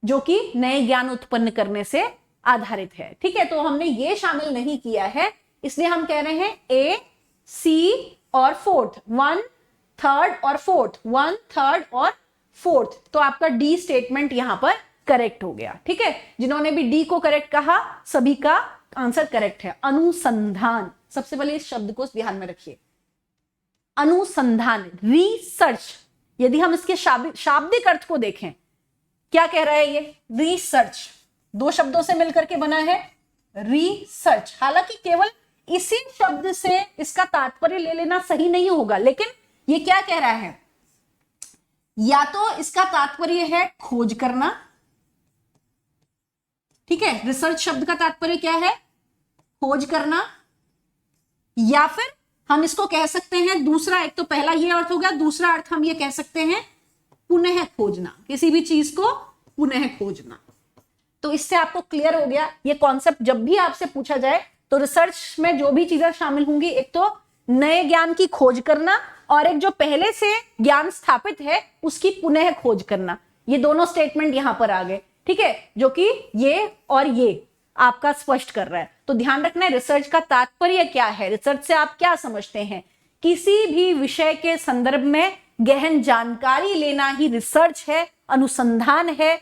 जो कि नए ज्ञान उत्पन्न करने से आधारित है। ठीक है, तो हमने ये शामिल नहीं किया है, इसलिए हम कह रहे हैं ए, सी और फोर्थ, 1, 3rd और 4th, 1, 3rd और 4th। तो आपका डी स्टेटमेंट यहां पर करेक्ट हो गया। ठीक है, जिन्होंने भी डी को करेक्ट कहा सभी का आंसर करेक्ट है। अनुसंधान, सबसे पहले इस शब्द को ध्यान में रखिए, अनुसंधान, रिसर्च। यदि हम इसके शाब्दिक अर्थ को देखें, क्या कह रहा है ये? रिसर्च, दो शब्दों से मिलकर के बना है रिसर्च। हालांकि केवल इसी शब्द से इसका तात्पर्य ले लेना सही नहीं होगा, लेकिन ये क्या कह रहा है? या तो इसका तात्पर्य है खोज करना, ठीक है, रिसर्च शब्द का तात्पर्य क्या है? खोज करना, या फिर हम इसको कह सकते हैं दूसरा, एक तो पहला ये अर्थ हो गया, दूसरा अर्थ हम ये कह सकते हैं पुनः खोजना, किसी भी चीज को पुनः खोजना। तो इससे आपको क्लियर हो गया ये कॉन्सेप्ट। जब भी आपसे पूछा जाए तो रिसर्च में जो भी चीजें शामिल होंगी, एक तो नए ज्ञान की खोज करना और एक जो पहले से ज्ञान स्थापित है उसकी पुनः खोज करना, ये दोनों स्टेटमेंट यहां पर आ गए। ठीक है, जो कि ये और ये आपका स्पष्ट कर रहा है। तो ध्यान रखना है रिसर्च का तात्पर्य क्या है, रिसर्च से आप क्या समझते हैं? किसी भी विषय के संदर्भ में गहन जानकारी लेना ही रिसर्च है, अनुसंधान है।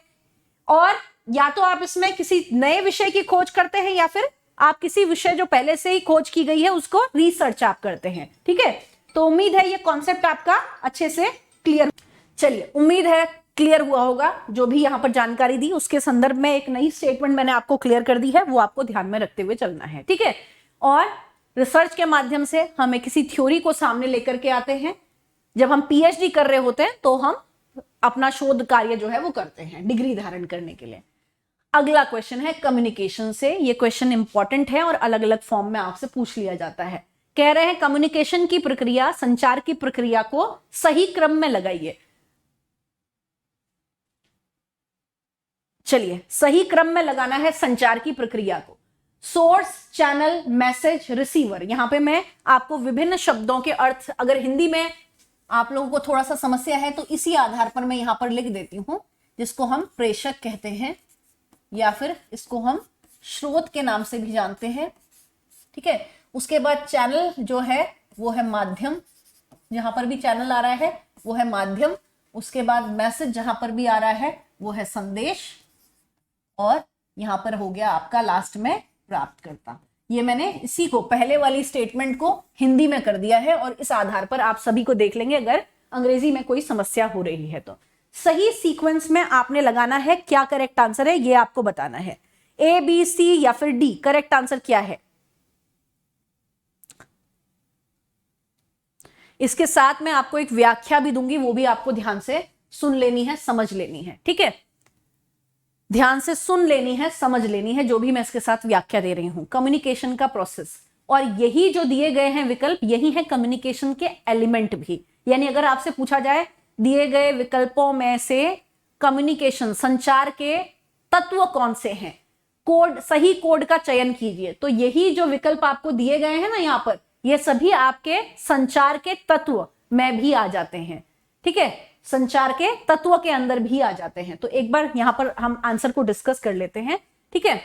और या तो आप इसमें किसी नए विषय की खोज करते हैं या फिर आप किसी विषय जो पहले से ही खोज की गई है उसको रिसर्च आप करते हैं। ठीक है, तो उम्मीद है ये कॉन्सेप्ट आपका अच्छे से क्लियर। चलिए, उम्मीद है क्लियर हुआ होगा। जो भी यहां पर जानकारी दी उसके संदर्भ में एक नई स्टेटमेंट मैंने आपको क्लियर कर दी है, वो आपको ध्यान में रखते हुए चलना है। ठीक है, और रिसर्च के माध्यम से हमें किसी थ्योरी को सामने लेकर के आते हैं। जब हम पीएचडी कर रहे होते हैं तो हम अपना शोध कार्य जो है वो करते हैं डिग्री धारण करने के लिए। अगला क्वेश्चन है कम्युनिकेशन से। ये क्वेश्चन इंपॉर्टेंट है और अलग अलग फॉर्म में आपसे पूछ लिया जाता है। कह रहे हैं कम्युनिकेशन की प्रक्रिया, संचार की प्रक्रिया को सही क्रम में लगाइए। चलिए, सही क्रम में लगाना है संचार की प्रक्रिया को। Source, channel, message, receiver. यहां पे मैं आपको विभिन्न शब्दों के अर्थ, अगर हिंदी में आप लोगों को थोड़ा सा समस्या है तो इसी आधार पर मैं यहां पर लिख देती हूं, जिसको हम प्रेषक कहते हैं या फिर इसको हम स्रोत के नाम से भी जानते हैं। ठीक है, उसके बाद चैनल जो है वो है माध्यम, जहां पर भी चैनल आ रहा है वो है माध्यम। उसके बाद मैसेज जहां पर भी आ रहा है वो है संदेश, और यहां पर हो गया आपका लास्ट में प्राप्तकर्ता। ये मैंने इसी को, पहले वाली स्टेटमेंट को हिंदी में कर दिया है और इस आधार पर आप सभी को देख लेंगे अगर अंग्रेजी में कोई समस्या हो रही है तो। सही सीक्वेंस में आपने लगाना है। क्या करेक्ट आंसर है ये आपको बताना है, ए, बी, सी या फिर डी। करेक्ट आंसर क्या है? इसके साथ मैं आपको एक व्याख्या भी दूंगी, वो भी आपको ध्यान से सुन लेनी है, समझ लेनी है। ठीक है, ध्यान से सुन लेनी है, समझ लेनी है जो भी मैं इसके साथ व्याख्या दे रही हूं। कम्युनिकेशन का प्रोसेस, और यही जो दिए गए हैं विकल्प, यही है कम्युनिकेशन के एलिमेंट भी। यानी अगर आपसे पूछा जाए दिए गए विकल्पों में से कम्युनिकेशन, संचार के तत्व कौन से हैं, कोड, सही कोड का चयन कीजिए, तो यही जो विकल्प आपको दिए गए हैं ना यहां पर, ये सभी आपके संचार के तत्व में भी आ जाते हैं। ठीक है, संचार के तत्व के अंदर भी आ जाते हैं। तो एक बार यहां पर हम आंसर को डिस्कस कर लेते हैं। ठीक है,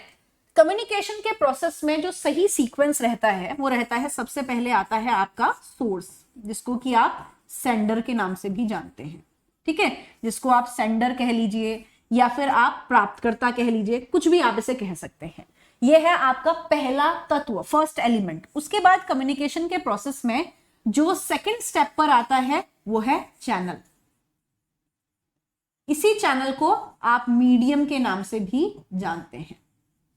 कम्युनिकेशन के प्रोसेस में जो सही सीक्वेंस रहता है वो रहता है, सबसे पहले आता है आपका सोर्स, जिसको कि आप सेंडर के नाम से भी जानते हैं। ठीक है, जिसको आप सेंडर कह लीजिए या फिर आप प्राप्तकर्ता कह लीजिए, कुछ भी आप इसे कह सकते हैं। यह है आपका पहला तत्व, फर्स्ट एलिमेंट। उसके बाद कम्युनिकेशन के प्रोसेस में जो सेकंड स्टेप पर आता है वो है चैनल। इसी चैनल को आप मीडियम के नाम से भी जानते हैं,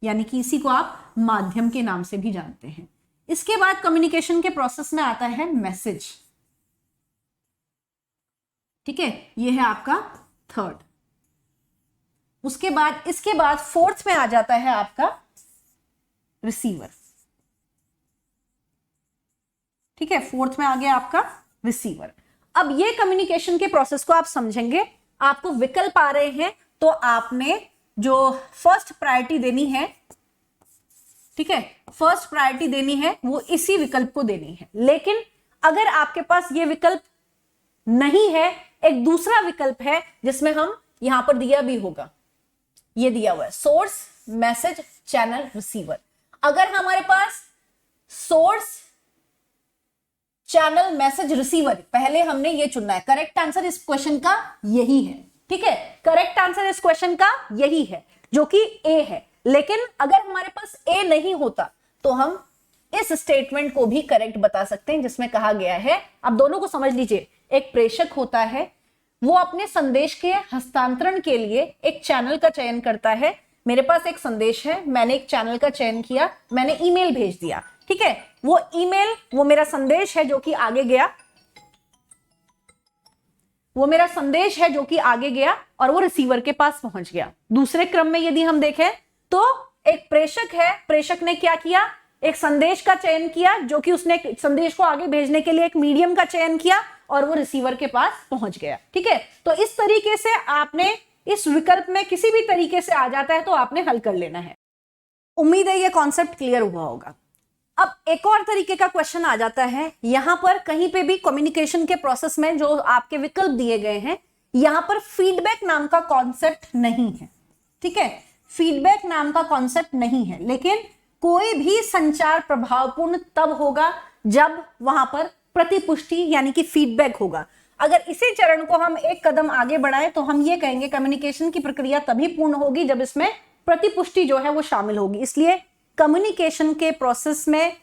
यानी कि इसी को आप माध्यम के नाम से भी जानते हैं। इसके बाद कम्युनिकेशन के प्रोसेस में आता है मैसेज। ठीक है, यह है आपका थर्ड। उसके बाद, इसके बाद फोर्थ में आ जाता है आपका रिसीवर। ठीक है, फोर्थ में आ गया आपका रिसीवर। अब ये कम्युनिकेशन के प्रोसेस को आप समझेंगे, आपको विकल्प आ रहे हैं तो आपने जो फर्स्ट प्रायोरिटी देनी है, ठीक है, फर्स्ट प्रायोरिटी देनी है वो इसी विकल्प को देनी है। लेकिन अगर आपके पास ये विकल्प नहीं है, एक दूसरा विकल्प है जिसमें हम यहां पर दिया भी होगा, ये दिया हुआ है सोर्स, मैसेज, चैनल, रिसीवर। अगर हमारे पास सोर्स, चैनल, मैसेज, रिसीवर, पहले हमने ये चुनना है। करेक्ट आंसर इस क्वेश्चन का यही है। ठीक है, करेक्ट आंसर इस क्वेश्चन का यही है जो कि ए है। लेकिन अगर हमारे पास ए नहीं होता तो हम इस स्टेटमेंट को भी करेक्ट बता सकते हैं जिसमें कहा गया है, अब दोनों को समझ लीजिए। एक प्रेषक होता है, वो अपने संदेश के हस्तांतरण के लिए एक चैनल का चयन करता है। मेरे पास एक संदेश है, मैंने एक चैनल का चयन किया, मैंने ईमेल भेज दिया, ठीक है। वो ईमेल, वो मेरा संदेश है जो कि आगे गया, वो मेरा संदेश है जो कि आगे गया और वो रिसीवर के पास पहुंच गया। दूसरे क्रम में यदि हम देखें तो एक प्रेषक है, प्रेषक ने क्या किया, एक संदेश का चयन किया जो कि उसने संदेश को आगे भेजने के लिए एक मीडियम का चयन किया और वो रिसीवर के पास पहुंच गया, ठीक है। तो इस तरीके से आपने इस विकल्प में किसी भी तरीके से आ जाता है तो आपने हल कर लेना है। उम्मीद है ये कॉन्सेप्ट क्लियर हुआ होगा। अब एक और तरीके का क्वेश्चन आ जाता है, यहां पर कहीं पे भी कम्युनिकेशन के प्रोसेस में जो आपके विकल्प दिए गए हैं, यहां पर फीडबैक नाम का कॉन्सेप्ट नहीं है, ठीक है। फीडबैक नाम का कॉन्सेप्ट नहीं है, लेकिन कोई भी संचार प्रभावपूर्ण तब होगा जब वहां पर प्रतिपुष्टि यानी कि फीडबैक होगा। अगर इसी चरण को हम एक कदम आगे बढ़ाएं तो हम ये कहेंगे कम्युनिकेशन की प्रक्रिया तभी पूर्ण होगी जब इसमें प्रतिपुष्टि जो है वो शामिल होगी। इसलिए कम्युनिकेशन के प्रोसेस में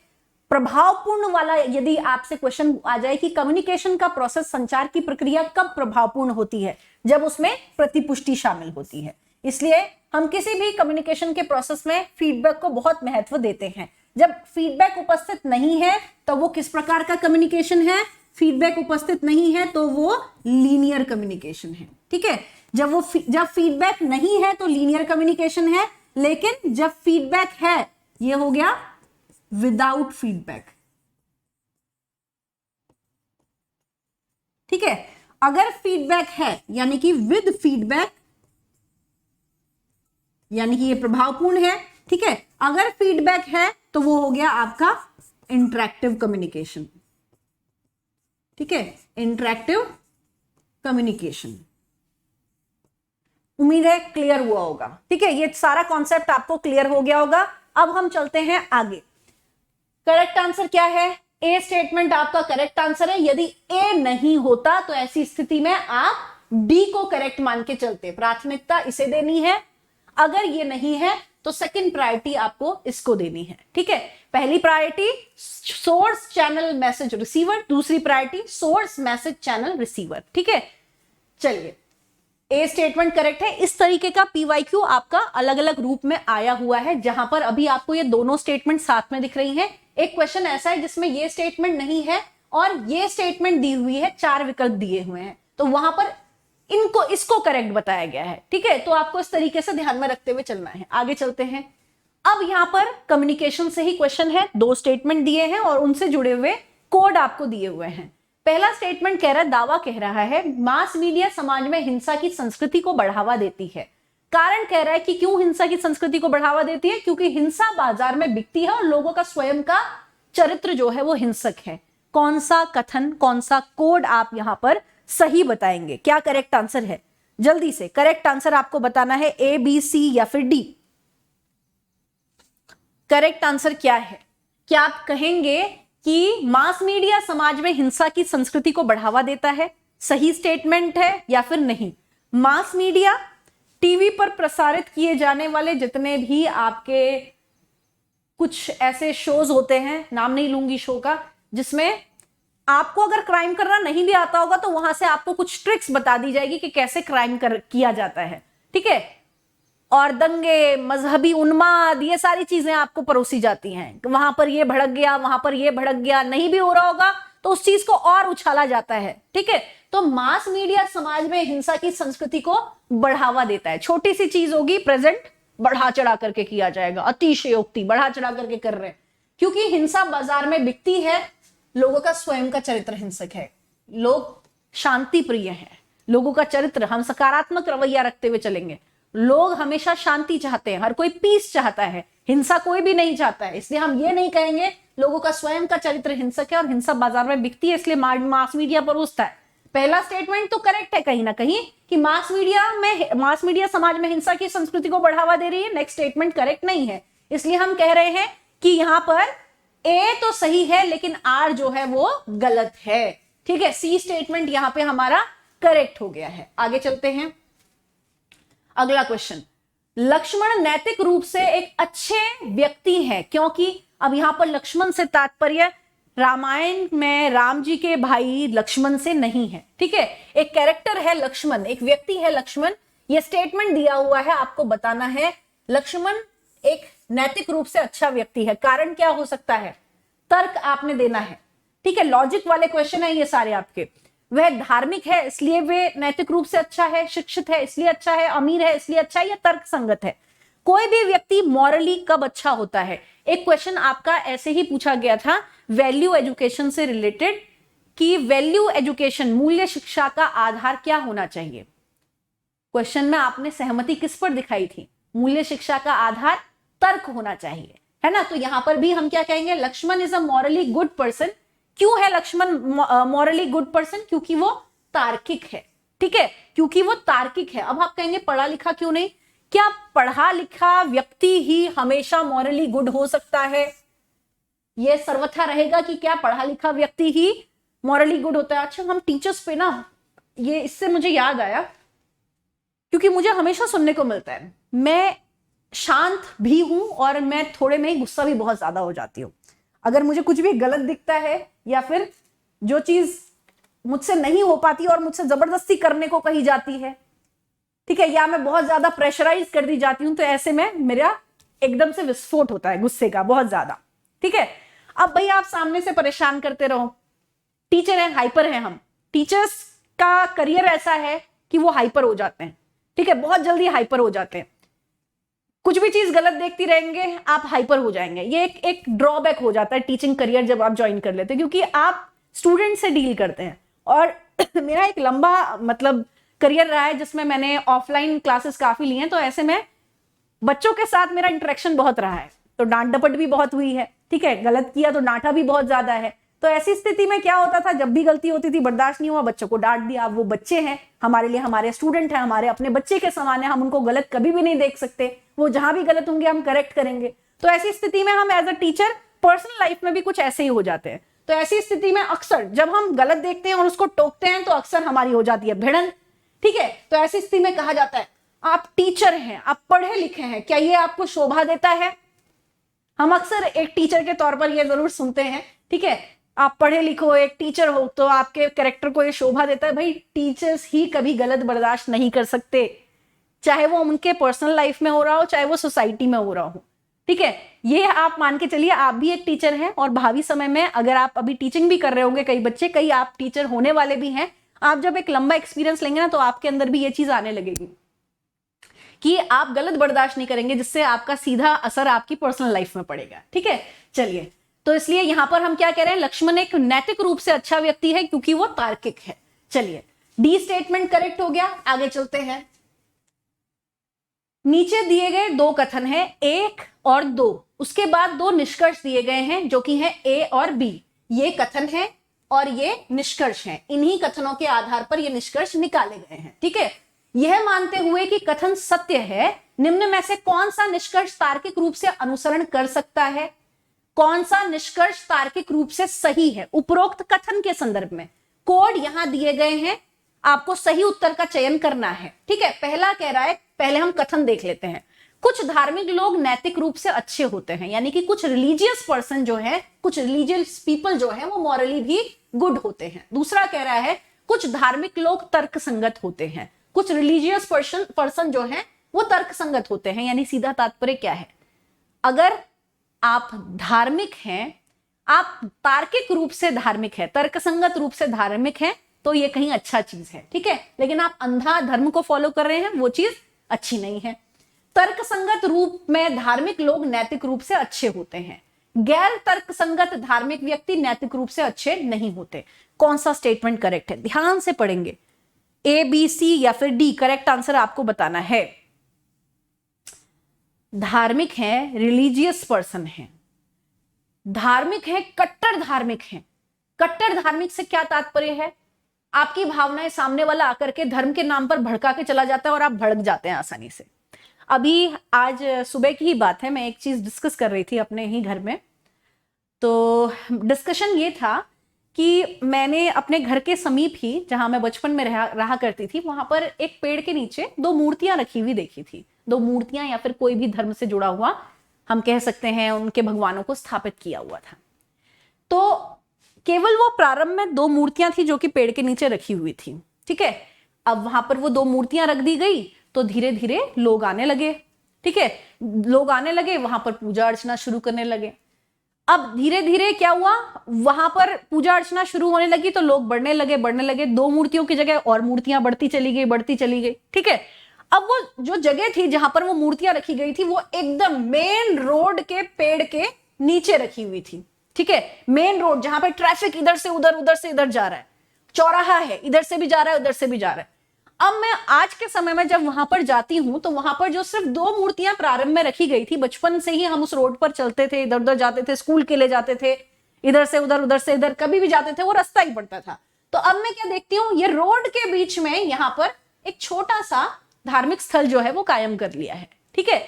प्रभावपूर्ण वाला यदि आपसे क्वेश्चन आ जाए कि कम्युनिकेशन का प्रोसेस, संचार की प्रक्रिया कब प्रभावपूर्ण होती है, जब उसमें प्रतिपुष्टि शामिल होती है। इसलिए हम किसी भी कम्युनिकेशन के प्रोसेस में फीडबैक को बहुत महत्व देते हैं। जब फीडबैक उपस्थित नहीं है तो वो किस प्रकार का कम्युनिकेशन है, फीडबैक उपस्थित नहीं है तो वो लीनियर कम्युनिकेशन है, ठीक है। जब फीडबैक नहीं है तो लीनियर कम्युनिकेशन है, लेकिन जब फीडबैक है ये हो गया विदाउट फीडबैक, ठीक है। अगर फीडबैक है यानी कि विद फीडबैक यानी कि ये प्रभावपूर्ण है, ठीक है। अगर फीडबैक है तो वो हो गया आपका इंटरैक्टिव कम्युनिकेशन, ठीक है, इंटरैक्टिव कम्युनिकेशन। उम्मीद है क्लियर हुआ होगा, ठीक है। ये सारा कॉन्सेप्ट आपको क्लियर हो गया होगा। अब हम चलते हैं आगे। करेक्ट आंसर क्या है, ए स्टेटमेंट आपका करेक्ट आंसर है। यदि ए नहीं होता तो ऐसी स्थिति में आप डी को करेक्ट मान के चलते, प्राथमिकता इसे देनी है। अगर ये नहीं है तो सेकंड प्रायोरिटी आपको इसको देनी है, ठीक है। पहली priority source channel message receiver, दूसरी priority source message channel receiver, ठीक है। चलिए, ए स्टेटमेंट करेक्ट है। इस तरीके का पीवाईक्यू आपका अलग अलग रूप में आया हुआ है, जहां पर अभी आपको ये दोनों स्टेटमेंट साथ में दिख रही हैं। एक क्वेश्चन ऐसा है जिसमें ये स्टेटमेंट नहीं है और ये स्टेटमेंट दी हुई है, 4 विकल्प दिए हुए हैं, तो वहां पर इसको करेक्ट बताया गया है, ठीक है। तो आपको इस तरीके से ध्यान में रखते हुए चलना है। आगे चलते हैं। अब यहां पर कम्युनिकेशन से ही क्वेश्चन है, 2 स्टेटमेंट दिए हैं और उनसे जुड़े हुए कोड आपको दिए हुए हैं। पहला स्टेटमेंट कह रहा है, दावा कह रहा है मास मीडिया समाज में हिंसा की संस्कृति को बढ़ावा देती है। कारण कह रहा है कि क्यों हिंसा की संस्कृति को बढ़ावा देती है, क्योंकि हिंसा बाजार में बिकती है और लोगों का स्वयं का चरित्र जो है वो हिंसक है। कौन सा कथन, कौन सा कोड आप यहां पर सही बताएंगे, क्या करेक्ट आंसर है? जल्दी से करेक्ट आंसर आपको बताना है, ए, बी, सी या फिर डी। करेक्ट आंसर क्या है? क्या आप कहेंगे कि मास मीडिया समाज में हिंसा की संस्कृति को बढ़ावा देता है, सही स्टेटमेंट है या फिर नहीं? मास मीडिया टीवी पर प्रसारित किए जाने वाले जितने भी आपके कुछ ऐसे शोज होते हैं, नाम नहीं लूंगी शो का, जिसमें आपको अगर क्राइम करना नहीं भी आता होगा तो वहां से आपको कुछ ट्रिक्स बता दी जाएगी कि कैसे क्राइम किया जाता है, ठीक है। और दंगे, मजहबी उन्माद, ये सारी चीजें आपको परोसी जाती हैं। वहां पर ये भड़क गया, वहां पर ये भड़क गया, नहीं भी हो रहा होगा तो उस चीज को और उछाला जाता है, ठीक है। तो मास मीडिया समाज में हिंसा की संस्कृति को बढ़ावा देता है। छोटी सी चीज होगी, प्रेजेंट बढ़ा चढ़ा करके किया जाएगा, अतिशयोक्ति बढ़ा चढ़ा करके कर रहे हैं, क्योंकि हिंसा बाजार में बिकती है। लोगों का स्वयं का चरित्र हिंसक है, लोग शांति प्रिय हैं, लोगों का चरित्र, हम सकारात्मक रवैया रखते हुए चलेंगे। लोग हमेशा शांति चाहते हैं, हर कोई पीस चाहता है, हिंसा कोई भी नहीं चाहता है। इसलिए हम ये नहीं कहेंगे लोगों का स्वयं का चरित्र हिंसक है और हिंसा बाजार में बिकती है इसलिए मास मीडिया परोसता है। पहला स्टेटमेंट तो करेक्ट है कहीं ना कहीं कि मास मीडिया समाज में हिंसा की संस्कृति को बढ़ावा दे रही है। नेक्स्ट स्टेटमेंट करेक्ट नहीं है, इसलिए हम कह रहे हैं कि यहां पर ए तो सही है लेकिन आर जो है वो गलत है, ठीक है। सी स्टेटमेंट यहां पे हमारा करेक्ट हो गया है। आगे चलते हैं। अगला क्वेश्चन, लक्ष्मण नैतिक रूप से एक अच्छे व्यक्ति हैं क्योंकि, अब यहां पर लक्ष्मण से तात्पर्य रामायण में राम जी के भाई लक्ष्मण से नहीं है, ठीक है। एक कैरेक्टर है लक्ष्मण, एक व्यक्ति है लक्ष्मण, ये स्टेटमेंट दिया हुआ है, आपको बताना है लक्ष्मण एक नैतिक रूप से अच्छा व्यक्ति है। कारण क्या हो सकता है, तर्क आपने देना है, ठीक है। लॉजिक वाले क्वेश्चन है ये सारे आपके। वह धार्मिक है इसलिए वे नैतिक रूप से अच्छा है, शिक्षित है इसलिए अच्छा है, अमीर है इसलिए अच्छा है, या तर्क संगत है। कोई भी व्यक्ति मॉरली कब अच्छा होता है। एक क्वेश्चन आपका ऐसे ही पूछा गया था वैल्यू एजुकेशन से रिलेटेड, कि वैल्यू एजुकेशन मूल्य शिक्षा का आधार क्या होना चाहिए। क्वेश्चन में आपने सहमति किस पर दिखाई थी, मूल्य शिक्षा का आधार तर्क होना चाहिए, है ना। तो यहां पर भी हम क्या कहेंगे, Lakshman is a morally good person. क्यों है लक्ष्मण मॉरली गुड पर्सन, क्योंकि वो तार्किक है, ठीक है, क्योंकि वो तार्किक है। अब आप कहेंगे पढ़ा लिखा क्यों नहीं, क्या पढ़ा लिखा व्यक्ति ही हमेशा मॉरली गुड हो सकता है। यह सर्वथा रहेगा कि क्या पढ़ा लिखा व्यक्ति ही मॉरली गुड होता है। अच्छा, हम टीचर्स पे ना, ये इससे मुझे याद आया, क्योंकि मुझे हमेशा सुनने को मिलता है, मैं शांत भी हूं और मैं थोड़े में ही गुस्सा भी बहुत ज्यादा हो जाती हूं। अगर मुझे कुछ भी गलत दिखता है या फिर जो चीज मुझसे नहीं हो पाती और मुझसे जबरदस्ती करने को कही जाती है, ठीक है, या मैं बहुत ज्यादा प्रेशराइज कर दी जाती हूं, तो ऐसे में मेरा एकदम से विस्फोट होता है गुस्से का बहुत ज्यादा, ठीक है। अब भाई आप सामने से परेशान करते रहो, टीचर है, हाइपर है हम, टीचर्स का करियर ऐसा है कि वो हाइपर हो जाते हैं, ठीक है, बहुत जल्दी हाइपर हो जाते हैं। कुछ भी चीज गलत देखती रहेंगे आप हाइपर हो जाएंगे। ये एक ड्रॉबैक हो जाता है टीचिंग करियर जब आप ज्वाइन कर लेते हैं, क्योंकि आप स्टूडेंट से डील करते हैं। और मेरा एक लंबा मतलब करियर रहा है जिसमें मैंने ऑफलाइन क्लासेस काफी ली हैं, तो ऐसे में बच्चों के साथ मेरा इंटरेक्शन बहुत रहा है, तो डांट डपट भी बहुत हुई है, ठीक है, गलत किया तो डांटा भी बहुत ज्यादा है। तो ऐसी स्थिति में क्या होता था, जब भी गलती होती थी बर्दाश्त नहीं हुआ, बच्चों को डांट दिया। अब वो बच्चे हैं हमारे लिए, हमारे स्टूडेंट हैं, हमारे अपने बच्चे के समान है, हम उनको गलत कभी भी नहीं देख सकते, वो जहां भी गलत होंगे हम करेक्ट करेंगे। तो ऐसी स्थिति में हम as a teacher personal life में भी कुछ ऐसे ही हो जाते हैं। तो ऐसी स्थिति में अक्सर जब हम गलत देखते हैं और उसको टोकते हैं तो अक्सर हमारी हो जाती है भिड़न, ठीक है। तो ऐसी स्थिति में कहा जाता है आप टीचर हैं, आप पढ़े लिखे हैं, क्या ये आपको शोभा देता है। हम अक्सर एक टीचर के तौर पर ये जरूर सुनते हैं, ठीक है, आप पढ़े लिखो एक टीचर हो तो आपके कैरेक्टर को ये शोभा देता है। भाई टीचर्स ही कभी गलत बर्दाश्त नहीं कर सकते, चाहे वो उनके पर्सनल लाइफ में हो रहा हो, चाहे वो सोसाइटी में हो रहा हो, ठीक है। ये आप मान के चलिए आप भी एक टीचर हैं, और भावी समय में अगर आप अभी टीचिंग भी कर रहे होंगे, कई बच्चे, कई आप टीचर होने वाले भी हैं, आप जब एक लंबा एक्सपीरियंस लेंगे ना तो आपके अंदर भी ये चीज आने लगेगी कि आप गलत बर्दाश्त नहीं करेंगे, जिससे आपका सीधा असर आपकी पर्सनल लाइफ में पड़ेगा, ठीक है। चलिए, तो इसलिए यहां पर हम क्या कह रहे हैं, लक्ष्मण एक नैतिक रूप से अच्छा व्यक्ति है क्योंकि वो तार्किक है। चलिए, डी स्टेटमेंट करेक्ट हो गया, आगे चलते हैं। नीचे दिए गए दो कथन हैं, 1 और 2, उसके बाद दो निष्कर्ष दिए गए हैं जो कि हैं ए और बी। ये कथन है और ये निष्कर्ष है, इन्हीं कथनों के आधार पर ये निष्कर्ष निकाले गए हैं, ठीक है। यह मानते हुए कि कथन सत्य है, निम्न में से कौन सा निष्कर्ष तार्किक रूप से अनुसरण कर सकता है, कौन सा निष्कर्ष तार्किक रूप से सही है। उपरोक्त कथन के संदर्भ में कोड यहां दिए गए हैं, आपको सही उत्तर का चयन करना है, ठीक है। पहला कह रहा है, पहले हम कथन देख लेते हैं, कुछ धार्मिक लोग नैतिक रूप से अच्छे होते हैं, यानी कि कुछ रिलीजियस पर्सन जो है, कुछ रिलीजियस पीपल जो है वो मॉरली भी गुड होते हैं। दूसरा कह रहा है कुछ धार्मिक लोग तर्क संगत होते हैं, कुछ रिलीजियस पर्सन जो है वो तर्क संगत होते हैं। यानी सीधा तात्पर्य क्या है, अगर आप धार्मिक हैं, आप तार्किक रूप से धार्मिक है, तर्कसंगत रूप से धार्मिक हैं, तो ये कहीं अच्छा चीज है, ठीक है। लेकिन आप अंधा धर्म को फॉलो कर रहे हैं, वो चीज अच्छी नहीं है। तर्कसंगत रूप में धार्मिक लोग नैतिक रूप से अच्छे होते हैं, गैर तर्कसंगत धार्मिक व्यक्ति नैतिक रूप से अच्छे नहीं होते। कौन सा स्टेटमेंट करेक्ट है, ध्यान से पढ़ेंगे, ए बी सी या फिर डी, करेक्ट आंसर आपको बताना है। धार्मिक है, रिलीजियस पर्सन है, धार्मिक है, कट्टर धार्मिक है। कट्टर धार्मिक से क्या तात्पर्य है, आपकी भावनाएं सामने वाला आकर के धर्म के नाम पर भड़का के चला जाता है और आप भड़क जाते हैं आसानी से। अभी आज सुबह की ही बात है, मैं एक चीज डिस्कस कर रही थी अपने ही घर में, तो डिस्कशन ये था कि मैंने अपने घर के समीप ही, जहां मैं बचपन में रहा करती थी, वहां पर एक पेड़ के नीचे दो मूर्तियां रखी हुई देखी थी। दो मूर्तियां या फिर कोई भी धर्म से जुड़ा हुआ, हम कह सकते हैं, उनके भगवानों को स्थापित किया हुआ था। तो केवल वो प्रारंभ में दो मूर्तियां थी जो कि पेड़ के नीचे रखी हुई थी, ठीक है। अब वहां पर वो दो मूर्तियां रख दी गई तो धीरे धीरे लोग आने लगे, ठीक है। लोग आने लगे, वहां पर पूजा अर्चना शुरू करने लगे। अब धीरे धीरे क्या हुआ, वहां पर पूजा अर्चना शुरू होने लगी तो लोग बढ़ने लगे। दो मूर्तियों की जगह और मूर्तियां बढ़ती चली गई, ठीक है। अब वो जो जगह थी जहां पर वो मूर्तियां रखी गई थी, वो एकदम मेन रोड के पेड़ के नीचे रखी हुई थी, ठीक है। मेन रोड जहां पर ट्रैफिक इधर से इधर जा रहा है, चौराहा है, इधर से भी जा रहा है, उधर से भी जा रहा है। अब मैं आज के समय में जब वहां पर जाती हूं तो वहां पर जो सिर्फ दो मूर्तियां प्रारंभ में रखी गई थी, बचपन से ही हम उस रोड पर चलते थे, इधर उधर जाते थे, स्कूल के लिए जाते थे, इधर से उधर कभी भी जाते थे, वो रास्ता ही पड़ता था। तो अब मैं क्या देखती हूँ, ये रोड के बीच में यहाँ पर एक छोटा सा धार्मिक स्थल जो है वो कायम कर लिया है, ठीक है।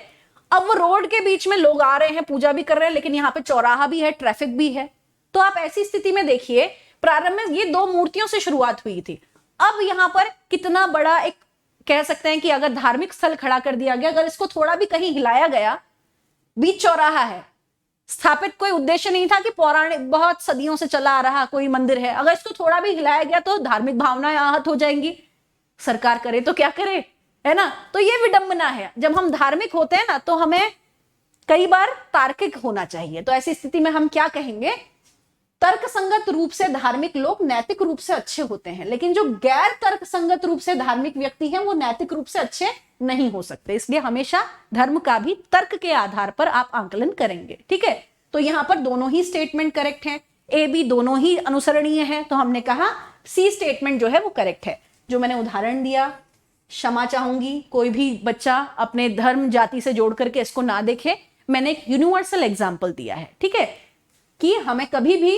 अब वो रोड के बीच में लोग आ रहे हैं, पूजा भी कर रहे हैं, लेकिन यहाँ पे चौराहा भी है, ट्रैफिक भी है। तो आप ऐसी स्थिति में देखिए, प्रारंभ में ये दो मूर्तियों से शुरुआत हुई थी। अब यहां पर कितना बड़ा एक, कह सकते हैं कि अगर धार्मिक स्थल खड़ा कर दिया गया, अगर इसको थोड़ा भी कहीं हिलाया गया, बीच चौराहा है, स्थापित कोई उद्देश्य नहीं था कि पौराणिक बहुत सदियों से चला आ रहा कोई मंदिर है, अगर इसको थोड़ा भी हिलाया गया तो धार्मिक भावनाएं आहत हो जाएंगी। सरकार करे तो क्या करे, है ना। तो ये विडंबना है, जब हम धार्मिक होते हैं ना तो हमें कई बार तार्किक होना चाहिए। तो ऐसी स्थिति में हम क्या कहेंगे, तर्क संगत रूप से धार्मिक लोग नैतिक रूप से अच्छे होते हैं, लेकिन जो गैर तर्क संगत रूप से धार्मिक व्यक्ति हैं वो नैतिक रूप से अच्छे नहीं हो सकते। इसलिए हमेशा धर्म का भी तर्क के आधार पर आप आंकलन करेंगे, ठीक है। तो यहां पर दोनों ही स्टेटमेंट करेक्ट हैं, ए बी दोनों ही अनुसरणीय है, तो हमने कहा सी स्टेटमेंट जो है वो करेक्ट है। जो मैंने उदाहरण दिया, क्षमा चाहूंगी कोई भी बच्चा अपने धर्म जाति से जोड़ करके इसको ना देखे, मैंने एक यूनिवर्सल एग्जाम्पल दिया है, ठीक है, कि हमें कभी भी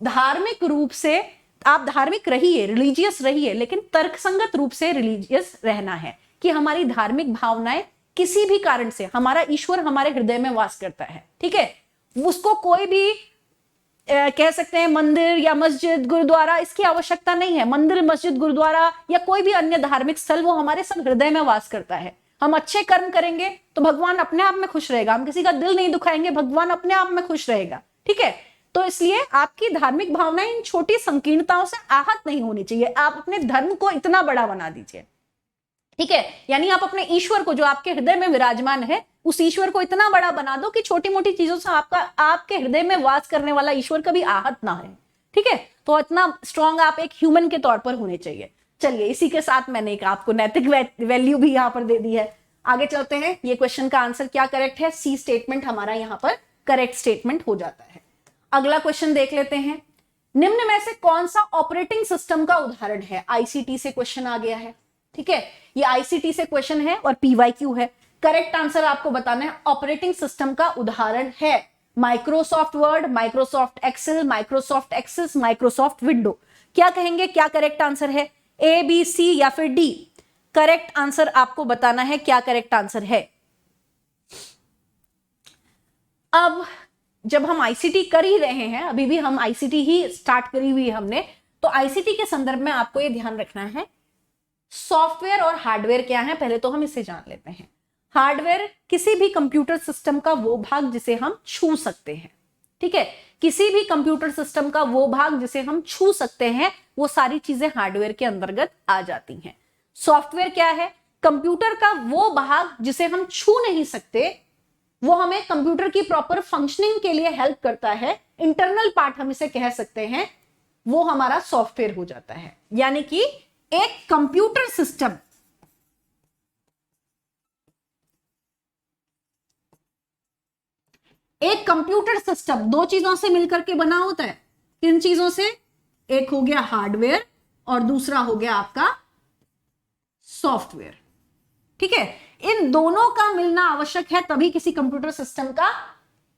धार्मिक रूप से, आप धार्मिक रहिए, रिलीजियस रहिए, लेकिन तर्कसंगत रूप से रिलीजियस रहना है, कि हमारी धार्मिक भावनाएं किसी भी कारण से, हमारा ईश्वर हमारे हृदय में वास करता है, ठीक है। उसको कोई भी कह सकते हैं मंदिर या मस्जिद गुरुद्वारा, इसकी आवश्यकता नहीं है। मंदिर, मस्जिद, गुरुद्वारा या कोई भी अन्य धार्मिक स्थल, वो हमारे सब हृदय में वास करता है। हम अच्छे कर्म करेंगे तो भगवान अपने आप में खुश रहेगा, हम किसी का दिल नहीं दुखाएंगे, भगवान अपने आप में खुश रहेगा, ठीक है। तो इसलिए आपकी धार्मिक भावनाएं इन छोटी संकीर्णताओं से आहत नहीं होनी चाहिए। आप अपने धर्म को इतना बड़ा बना दीजिए, ठीक है। यानी आप अपने ईश्वर को, जो आपके हृदय में विराजमान है, उस ईश्वर को इतना बड़ा बना दो कि छोटी मोटी चीजों से आपके हृदय में वास करने वाला ईश्वर कभी आहत ना है, ठीक है। तो इतना स्ट्रांग आप एक ह्यूमन के तौर पर होने चाहिए। चलिए, इसी के साथ मैंने एक आपको नैतिक वैल्यू भी यहां पर दे दी है। आगे चलते हैं, ये क्वेश्चन का आंसर क्या करेक्ट है, सी स्टेटमेंट हमारा यहां पर करेक्ट स्टेटमेंट हो जाता है। अगला क्वेश्चन देख लेते हैं, निम्न में से कौन सा ऑपरेटिंग सिस्टम का उदाहरण है। आईसीटी से क्वेश्चन आ गया है, ठीक है, ये आईसीटी से क्वेश्चन है और पीवाईक्यू है। करेक्ट आंसर आपको बताना है, ऑपरेटिंग सिस्टम का उदाहरण है Microsoft Word, Microsoft Excel, Microsoft Access, Microsoft window. क्या कहेंगे, क्या करेक्ट आंसर है, ए बी सी या फिर डी। करेक्ट आंसर आपको बताना है, क्या करेक्ट आंसर है। अब जब हम आईसीटी कर ही रहे हैं, अभी भी हम आईसीटी ही स्टार्ट करी हुई है हमने, तो आईसीटी के संदर्भ में आपको यह ध्यान रखना है, सॉफ्टवेयर और हार्डवेयर क्या है, पहले तो हम इसे जान लेते हैं। हार्डवेयर किसी भी कंप्यूटर सिस्टम का वो भाग जिसे हम छू सकते हैं, ठीक है। किसी भी कंप्यूटर सिस्टम का वो भाग जिसे हम छू सकते हैं, वो सारी चीजें हार्डवेयर के अंतर्गत आ जाती हैं। सॉफ्टवेयर क्या है, कंप्यूटर का वो भाग जिसे हम छू नहीं सकते, वो हमें कंप्यूटर की प्रॉपर फंक्शनिंग के लिए हेल्प करता है, इंटरनल पार्ट हम इसे कह सकते हैं, वो हमारा सॉफ्टवेयर हो जाता है। यानी कि एक कंप्यूटर सिस्टम दो चीजों से मिलकर के बना होता है। किन चीजों से, एक हो गया हार्डवेयर और दूसरा हो गया आपका सॉफ्टवेयर, ठीक है। इन दोनों का मिलना आवश्यक है, तभी किसी कंप्यूटर सिस्टम का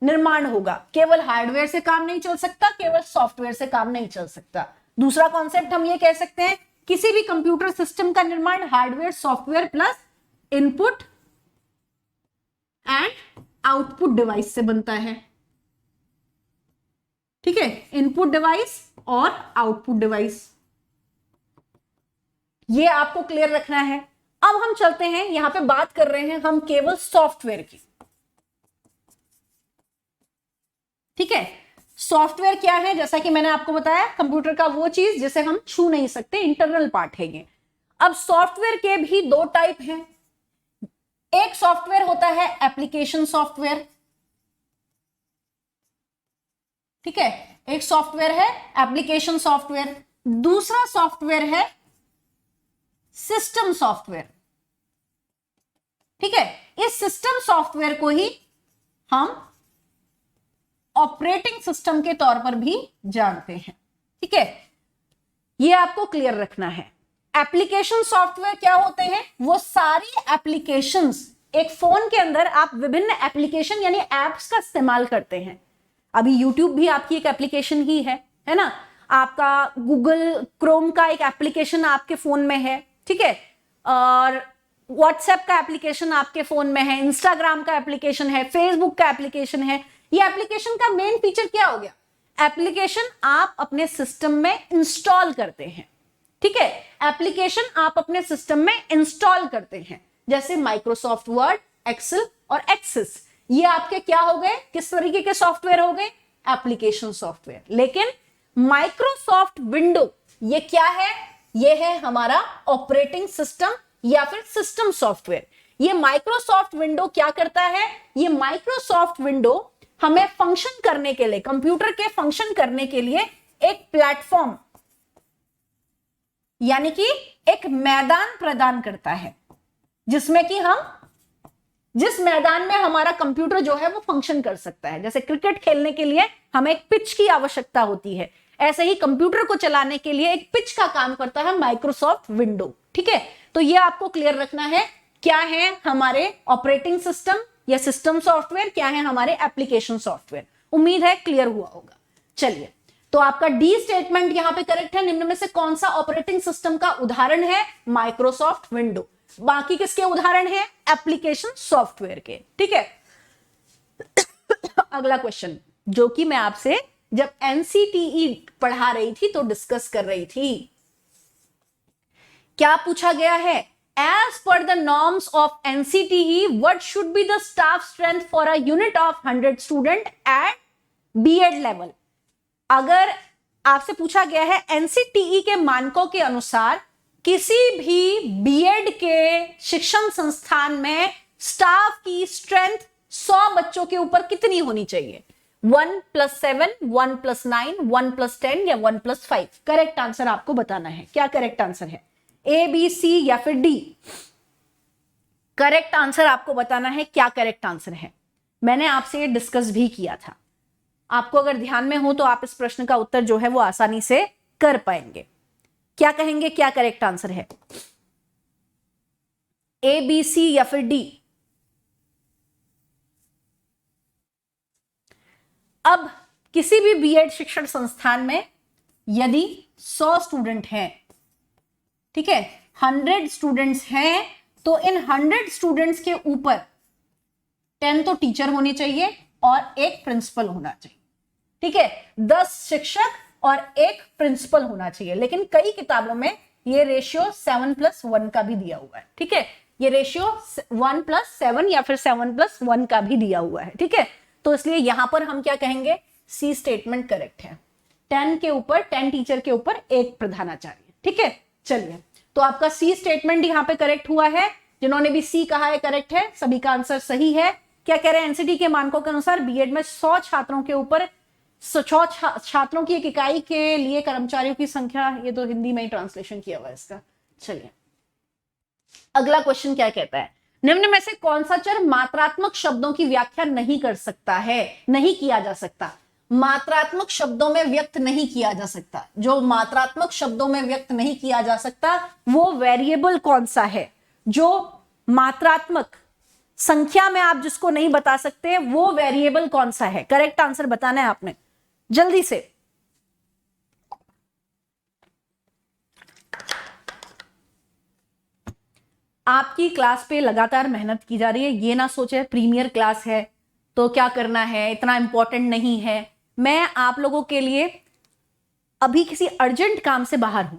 निर्माण होगा। केवल हार्डवेयर से काम नहीं चल सकता, केवल सॉफ्टवेयर से काम नहीं चल सकता। दूसरा कॉन्सेप्ट हम ये कह सकते हैं, किसी भी कंप्यूटर सिस्टम का निर्माण hardware, software plus input and output device से बनता है। ठीक है, इनपुट डिवाइस और आउटपुट डिवाइस, ये आपको क्लियर रखना है। अब हम चलते हैं, यहां पे बात कर रहे हैं हम केवल सॉफ्टवेयर की। ठीक है, सॉफ्टवेयर क्या है, जैसा कि मैंने आपको बताया, कंप्यूटर का वो चीज जिसे हम छू नहीं सकते, इंटरनल पार्ट है ये। अब सॉफ्टवेयर के भी दो टाइप हैं। एक सॉफ्टवेयर होता है एप्लीकेशन सॉफ्टवेयर, ठीक है, एक सॉफ्टवेयर है एप्लीकेशन सॉफ्टवेयर, दूसरा सॉफ्टवेयर है सिस्टम सॉफ्टवेयर। ठीक है, इस सिस्टम सॉफ्टवेयर को ही हम ऑपरेटिंग सिस्टम के तौर पर भी जानते हैं। ठीक है, ये आपको क्लियर रखना है। एप्लीकेशन सॉफ्टवेयर क्या होते हैं, वो सारी एप्लीकेशंस, एक फोन के अंदर आप विभिन्न एप्लीकेशन यानी एप्स का इस्तेमाल करते हैं। अभी यूट्यूब भी आपकी एक एप्लीकेशन ही है ना, आपका गूगल क्रोम का एक एप्लीकेशन आपके फोन में है, ठीक है, और व्हाट्सएप का एप्लीकेशन आपके फोन में है, इंस्टाग्राम का एप्लीकेशन है, फेसबुक का एप्लीकेशन है। ये एप्लीकेशन का मेन फीचर क्या हो गया, एप्लीकेशन आप अपने सिस्टम में इंस्टॉल करते हैं। ठीक है, एप्लीकेशन आप अपने सिस्टम में इंस्टॉल करते हैं, जैसे माइक्रोसॉफ्ट वर्ड, एक्सेल और एक्सेस, ये आपके क्या हो गए, किस तरीके के सॉफ्टवेयर हो गए, एप्लीकेशन सॉफ्टवेयर। लेकिन माइक्रोसॉफ्ट विंडो ये क्या है, ये है हमारा ऑपरेटिंग सिस्टम या फिर सिस्टम सॉफ्टवेयर। ये माइक्रोसॉफ्ट विंडो क्या करता है, ये माइक्रोसॉफ्ट विंडो हमें फंक्शन करने के लिए, कंप्यूटर के फंक्शन करने के लिए एक प्लेटफॉर्म यानी कि एक मैदान प्रदान करता है, जिसमें कि हम, जिस मैदान में हमारा कंप्यूटर जो है वो फंक्शन कर सकता है। जैसे क्रिकेट खेलने के लिए हमें एक पिच की आवश्यकता होती है, ऐसे ही कंप्यूटर को चलाने के लिए एक पिच का काम करता है माइक्रोसॉफ्ट विंडो। ठीक है, तो ये आपको क्लियर रखना है, क्या है हमारे ऑपरेटिंग सिस्टम या सिस्टम सॉफ्टवेयर, क्या है हमारे एप्लीकेशन सॉफ्टवेयर। उम्मीद है क्लियर हुआ होगा। चलिए, तो आपका डी स्टेटमेंट यहां पे करेक्ट है। निम्न में से कौन सा ऑपरेटिंग सिस्टम का उदाहरण है, माइक्रोसॉफ्ट विंडो। बाकी किसके उदाहरण है, एप्लीकेशन सॉफ्टवेयर के। ठीक है, अगला क्वेश्चन जो कि मैं आपसे जब एनसीटीई पढ़ा रही थी तो डिस्कस कर रही थी, क्या पूछा गया है, as per the norms of NCTE what should be the staff strength for a unit of 100 student at BEd level. अगर आपसे पूछा गया है एनसीटीई के मानकों के अनुसार किसी भी बीएड के शिक्षण संस्थान में स्टाफ की स्ट्रेंथ 100 बच्चों के ऊपर कितनी होनी चाहिए, 1+7, 1+9, 1+10 या 1+5। करेक्ट आंसर आपको बताना है, क्या करेक्ट आंसर है, ए बी सी या फिर डी। करेक्ट आंसर आपको बताना है, क्या करेक्ट आंसर है। मैंने आपसे ये डिस्कस भी किया था, आपको अगर ध्यान में हो तो आप इस प्रश्न का उत्तर जो है वो आसानी से कर पाएंगे। क्या कहेंगे, क्या करेक्ट आंसर है, ए बी सी या फिर डी। अब किसी भी बीएड शिक्षण संस्थान में यदि 100 स्टूडेंट हैं, ठीक है, 100 स्टूडेंट्स हैं, तो इन 100 स्टूडेंट्स के ऊपर 10 तो टीचर होने चाहिए और एक प्रिंसिपल होना चाहिए। ठीक है, 10 शिक्षक और एक प्रिंसिपल होना चाहिए। लेकिन कई किताबों में ये रेशियो 7+1 का भी दिया हुआ है। ठीक है, ये रेशियो 1+7 या फिर 7+1 का भी दिया हुआ है। ठीक है, तो इसलिए यहां पर हम क्या कहेंगे, सी स्टेटमेंट करेक्ट है, 10 के ऊपर, 10 टीचर के ऊपर एक प्रधानाचार्य। ठीक है, चलिए, तो आपका सी स्टेटमेंट यहां पे करेक्ट हुआ है। जिन्होंने भी सी कहा है करेक्ट है, सभी का आंसर सही है। क्या कह रहे हैं, एनसीटी के मानकों के अनुसार बीएड में 100 छात्रों के ऊपर 100 छात्रों की एक इकाई के लिए कर्मचारियों की संख्या, ये तो हिंदी में ही ट्रांसलेशन किया हुआ है इसका। चलिए, अगला क्वेश्चन क्या कहता है, निम्न में से कौन सा चर मात्रात्मक शब्दों की व्याख्या नहीं कर सकता है, नहीं किया जा सकता। मात्रात्मक शब्दों में व्यक्त नहीं किया जा सकता, जो मात्रात्मक शब्दों में व्यक्त नहीं किया जा सकता वो वेरिएबल कौन सा है, जो मात्रात्मक संख्या में आप जिसको नहीं बता सकते वो वेरिएबल कौन सा है। करेक्ट आंसर बताना है आपने जल्दी से। आपकी क्लास पे लगातार मेहनत की जा रही है, ये ना सोचे प्रीमियर क्लास है तो क्या करना है, इतना इंपॉर्टेंट नहीं है। मैं आप लोगों के लिए अभी किसी अर्जेंट काम से बाहर हूं।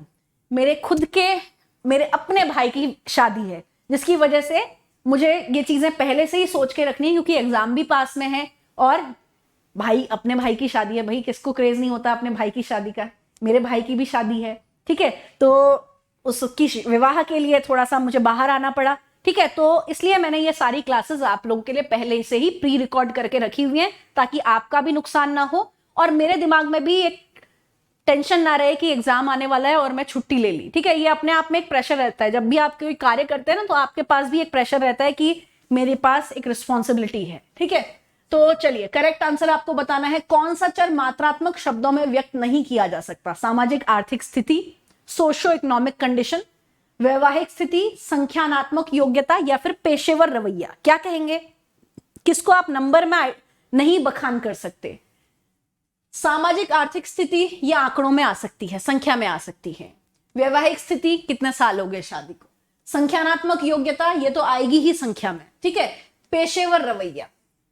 मेरे अपने भाई की शादी है, जिसकी वजह से मुझे ये चीजें पहले से ही सोच के रखनी है, क्योंकि एग्जाम भी पास में है और अपने भाई की शादी है। भाई किसको क्रेज नहीं होता अपने भाई की शादी का। मेरे भाई की भी शादी है, ठीक है। तो उसकी विवाह के लिए थोड़ा सा मुझे बाहर आना पड़ा, ठीक है। तो इसलिए मैंने ये सारी क्लासेस आप लोगों के लिए पहले से ही प्री रिकॉर्ड करके रखी हुई हैं, ताकि आपका भी नुकसान ना हो और मेरे दिमाग में भी एक टेंशन ना रहे कि एग्जाम आने वाला है और मैं छुट्टी ले ली, ठीक है। ये अपने आप में एक प्रेशर रहता है। जब भी आप कोई कार्य करते हैं ना, तो आपके पास भी एक प्रेशर रहता है कि मेरे पास एक रिस्पॉन्सिबिलिटी है, ठीक है। तो चलिए, करेक्ट आंसर आपको बताना है। कौन सा चर मात्रात्मक शब्दों में व्यक्त नहीं किया जा सकता? सामाजिक आर्थिक स्थिति, सोशो इकोनॉमिक कंडीशन, वैवाहिक स्थिति, संख्यानात्मक योग्यता या फिर पेशेवर रवैया। क्या कहेंगे? किसको आप नंबर में नहीं बखान कर सकते? सामाजिक आर्थिक स्थिति ये आंकड़ों में आ सकती है, संख्या में आ सकती है। वैवाहिक स्थिति, कितने साल हो गए शादी को। संख्यानात्मक योग्यता, ये तो आएगी ही संख्या में, ठीक है। पेशेवर रवैया,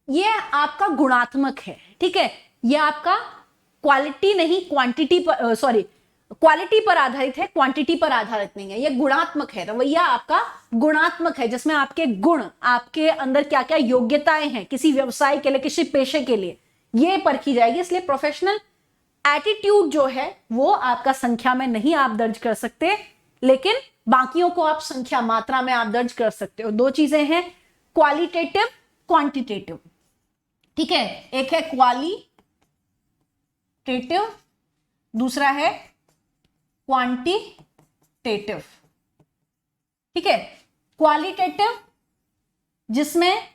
ये आपका गुणात्मक है, ठीक है। ये आपका क्वालिटी नहीं क्वांटिटी पर, क्वालिटी पर आधारित है, क्वांटिटी पर आधारित नहीं है। ये गुणात्मक है। रवैया आपका गुणात्मक है, जिसमें आपके गुण, आपके अंदर क्या क्या योग्यताएं हैं किसी व्यवसाय के लिए, किसी पेशे के लिए, ये परखी जाएगी। इसलिए प्रोफेशनल एटीट्यूड जो है वो आपका संख्या में नहीं आप दर्ज कर सकते, लेकिन बाकियों को आप संख्या, मात्रा में आप दर्ज कर सकते हो। दो चीजें हैं, क्वालिटेटिव, क्वांटिटेटिव, ठीक है। एक है क्वालिटेटिव, दूसरा है क्वांटिटेटिव, ठीक है। क्वालिटेटिव, जिसमें